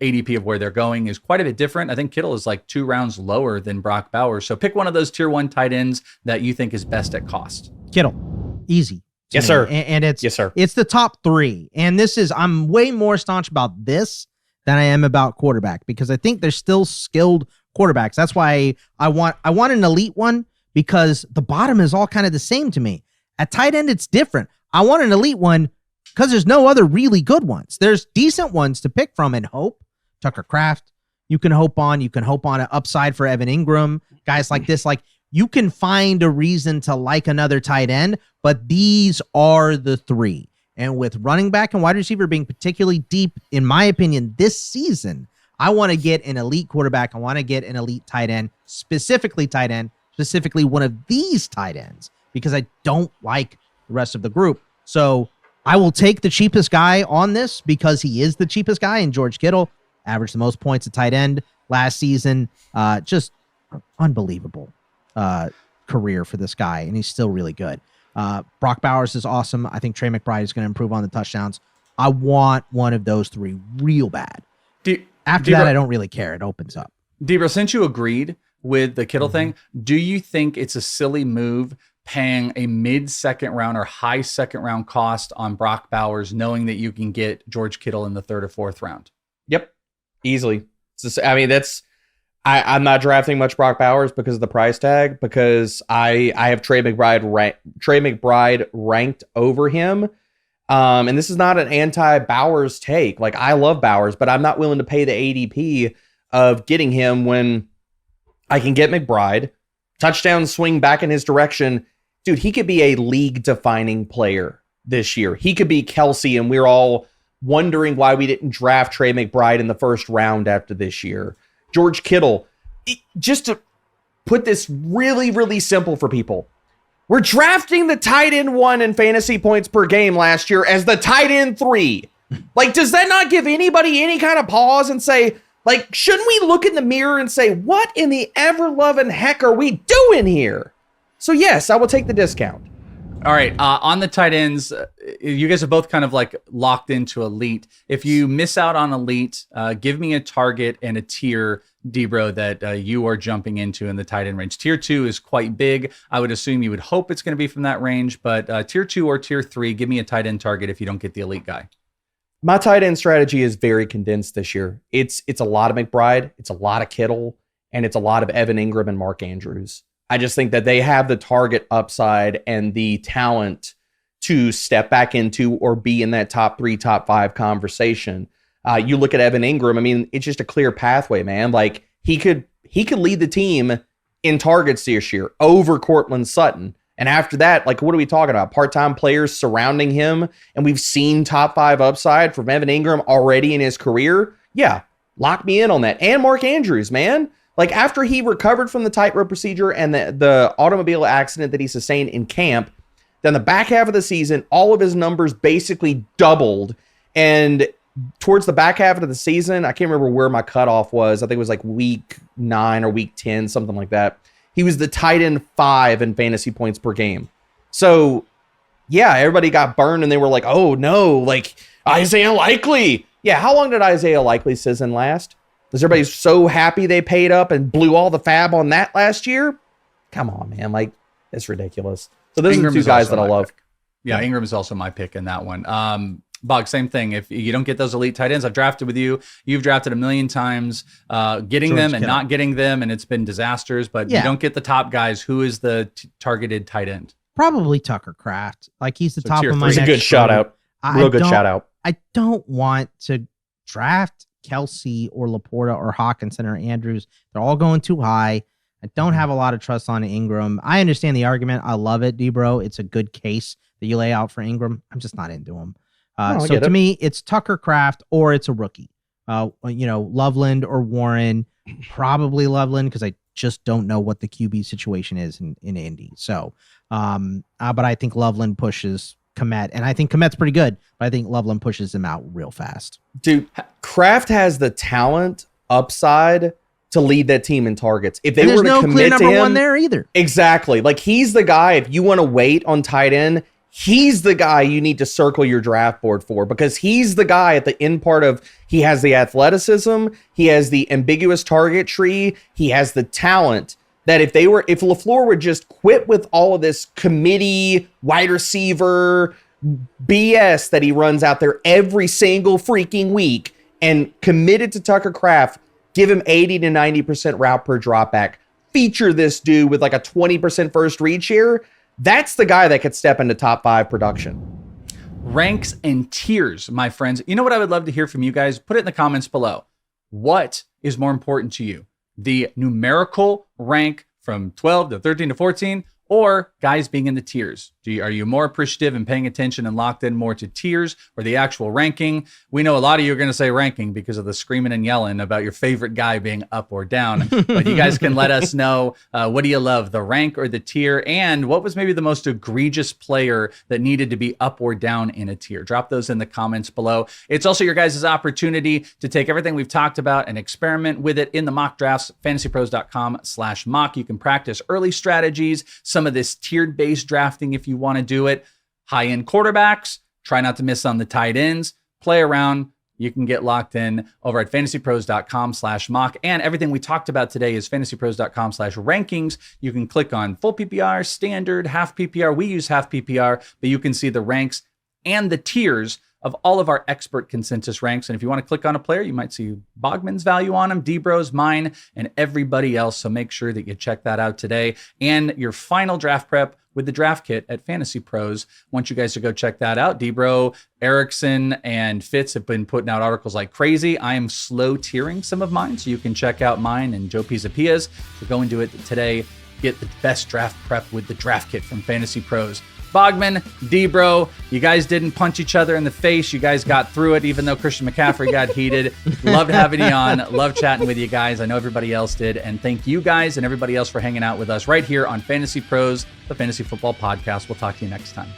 ADP of where they're going is quite a bit different. I think Kittle is 2 rounds lower than Brock Bowers. So pick one of those tier 1 tight ends that you think is best at cost. Kittle, easy. Yes, sir. And it's yes, sir. It's the top 3. And I'm way more staunch about this than I am about quarterback, because I think there's still skilled quarterbacks. That's why I want an elite one, because the bottom is all kind of the same to me. At tight end, it's different. I want an elite one because there's no other really good ones. There's decent ones to pick from and hope. Tucker Kraft, you can hope on an upside for Evan Ingram, guys like this. You can find a reason to like another tight end, but these are the 3. And with running back and wide receiver being particularly deep, in my opinion, this season, I want to get an elite quarterback. I want to get an elite tight end, specifically one of these tight ends, because I don't like the rest of the group. So I will take the cheapest guy on this because he is the cheapest guy in George Kittle. Averaged the most points at tight end last season. Just unbelievable career for this guy, and he's still really good. Brock Bowers is awesome. I think Trey McBride is going to improve on the touchdowns. I want one of those 3 real bad. After that, I don't really care. It opens up. Debra, since you agreed with the Kittle thing, do you think it's a silly move paying a mid-second round or high second round cost on Brock Bowers, knowing that you can get George Kittle in the 3rd or 4th round? Yep, easily. I'm not drafting much Brock Bowers because of the price tag, because I have Trey McBride ranked over him. And this is not an anti-Bowers take. Like, I love Bowers, but I'm not willing to pay the ADP of getting him when I can get McBride, touchdown swing back in his direction. Dude, he could be a league-defining player this year. He could be Kelsey, and we're all wondering why we didn't draft Trey McBride in the 1st round after this year. George Kittle. Just to put this really, really simple for people, we're drafting the tight end 1 in fantasy points per game last year as the tight end 3. Like, does that not give anybody any kind of pause and say, like, shouldn't we look in the mirror and say, what in the ever-loving heck are we doing here? So, yes, I will take the discount. All right. On the tight ends, you guys are both kind of like locked into elite. If you miss out on elite, give me a target and a tier, Debro, that you are jumping into in the tight end range. Tier 2 is quite big. I would assume you would hope it's going to be from that range, but tier 2 or tier 3, give me a tight end target if you don't get the elite guy. My tight end strategy is very condensed this year. It's a lot of McBride, it's a lot of Kittle, and it's a lot of Evan Ingram and Mark Andrews. I just think that they have the target upside and the talent to step back into or be in that top 3, top 5 conversation. You look at Evan Ingram, I mean, it's just a clear pathway, man. Like, he could lead the team in targets this year over Courtland Sutton. And after that, like, what are we talking about? Part-time players surrounding him, and we've seen top 5 upside from Evan Ingram already in his career. Yeah, lock me in on that. And Mark Andrews, man. Like, after he recovered from the tightrope procedure and the automobile accident that he sustained in camp, then the back half of the season, all of his numbers basically doubled. And towards the back half of the season, I can't remember where my cutoff was. I think it was like week 9 or week 10, something like that. He was the tight end 5 in fantasy points per game. So, yeah, everybody got burned and they were like, oh, no, like Isaiah Likely. Yeah, how long did Isaiah Likely season last? Was everybody so happy they paid up and blew all the fab on that last year? Come on, man. Like, it's ridiculous. So those are the 2 guys that I love. Yeah, Ingram is also my pick in that one. Bog, same thing. If you don't get those elite tight ends, I've drafted with you. You've drafted a million times, getting them and not getting them, and it's been disasters. But you don't get the top guys. Who is the targeted tight end? Probably Tucker Kraft. Like, he's the top of my next. It's a good shout out. Real good shout out. I don't want to draft Kelsey or Laporta or Hawkinson or Andrews. They're all going too high. I don't have a lot of trust on Ingram. I understand the argument. I love it, Debro. It's a good case that you lay out for Ingram. I'm just not into him. So to me, it's Tucker Kraft or it's a rookie. Loveland or Warren. Probably Loveland, because I just don't know what the QB situation is in Indy. So, but I think Loveland pushes Kmet, and I think Kmet's pretty good, but I think Loveland pushes him out real fast. Dude, Kraft has the talent upside to lead that team in targets. If they were to commit clear to number him, 1 there either. Exactly. Like, he's the guy, if you want to wait on tight end, he's the guy you need to circle your draft board for, because he's the guy at the end part of, he has the athleticism, he has the ambiguous target tree, he has the talent that if LaFleur would just quit with all of this committee wide receiver BS that he runs out there every single freaking week and committed to Tucker Kraft, give him 80 to 90% route per dropback, feature this dude with like a 20% first read share, that's the guy that could step into top 5 production. Ranks and tiers, my friends. You know what I would love to hear from you guys? Put it in the comments below. What is more important to you? The numerical rank from 12 to 13 to 14, or guys being in the tiers? Are you more appreciative and paying attention and locked in more to tiers or the actual ranking? We know a lot of you are going to say ranking because of the screaming and yelling about your favorite guy being up or down. But you guys can let us know, what do you love, the rank or the tier? And what was maybe the most egregious player that needed to be up or down in a tier? Drop those in the comments below. It's also your guys' opportunity to take everything we've talked about and experiment with it in the mock drafts, fantasypros.com/mock. You can practice early strategies, some of this tiered based drafting if you want to do it. High-end quarterbacks, try not to miss on the tight ends, play around, you can get locked in over at fantasypros.com/mock. And everything we talked about today is fantasypros.com/rankings. You can click on full PPR, standard, half PPR. We use half PPR, but you can see the ranks and the tiers of all of our expert consensus ranks. And if you want to click on a player, you might see Bogman's value on him, Debro's, mine, and everybody else. So make sure that you check that out today. And your final draft prep with the draft kit at Fantasy Pros. I want you guys to go check that out. Debro, Erickson, and Fitz have been putting out articles like crazy. I am slow tiering some of mine, so you can check out mine and Joe Pisapia's. So go and do it today. Get the best draft prep with the draft kit from Fantasy Pros. Bogman, Debro, you guys didn't punch each other in the face. You guys got through it, even though Christian McCaffrey got heated. Loved having you on. Loved chatting with you guys. I know everybody else did. And thank you guys and everybody else for hanging out with us right here on Fantasy Pros, the Fantasy Football Podcast. We'll talk to you next time.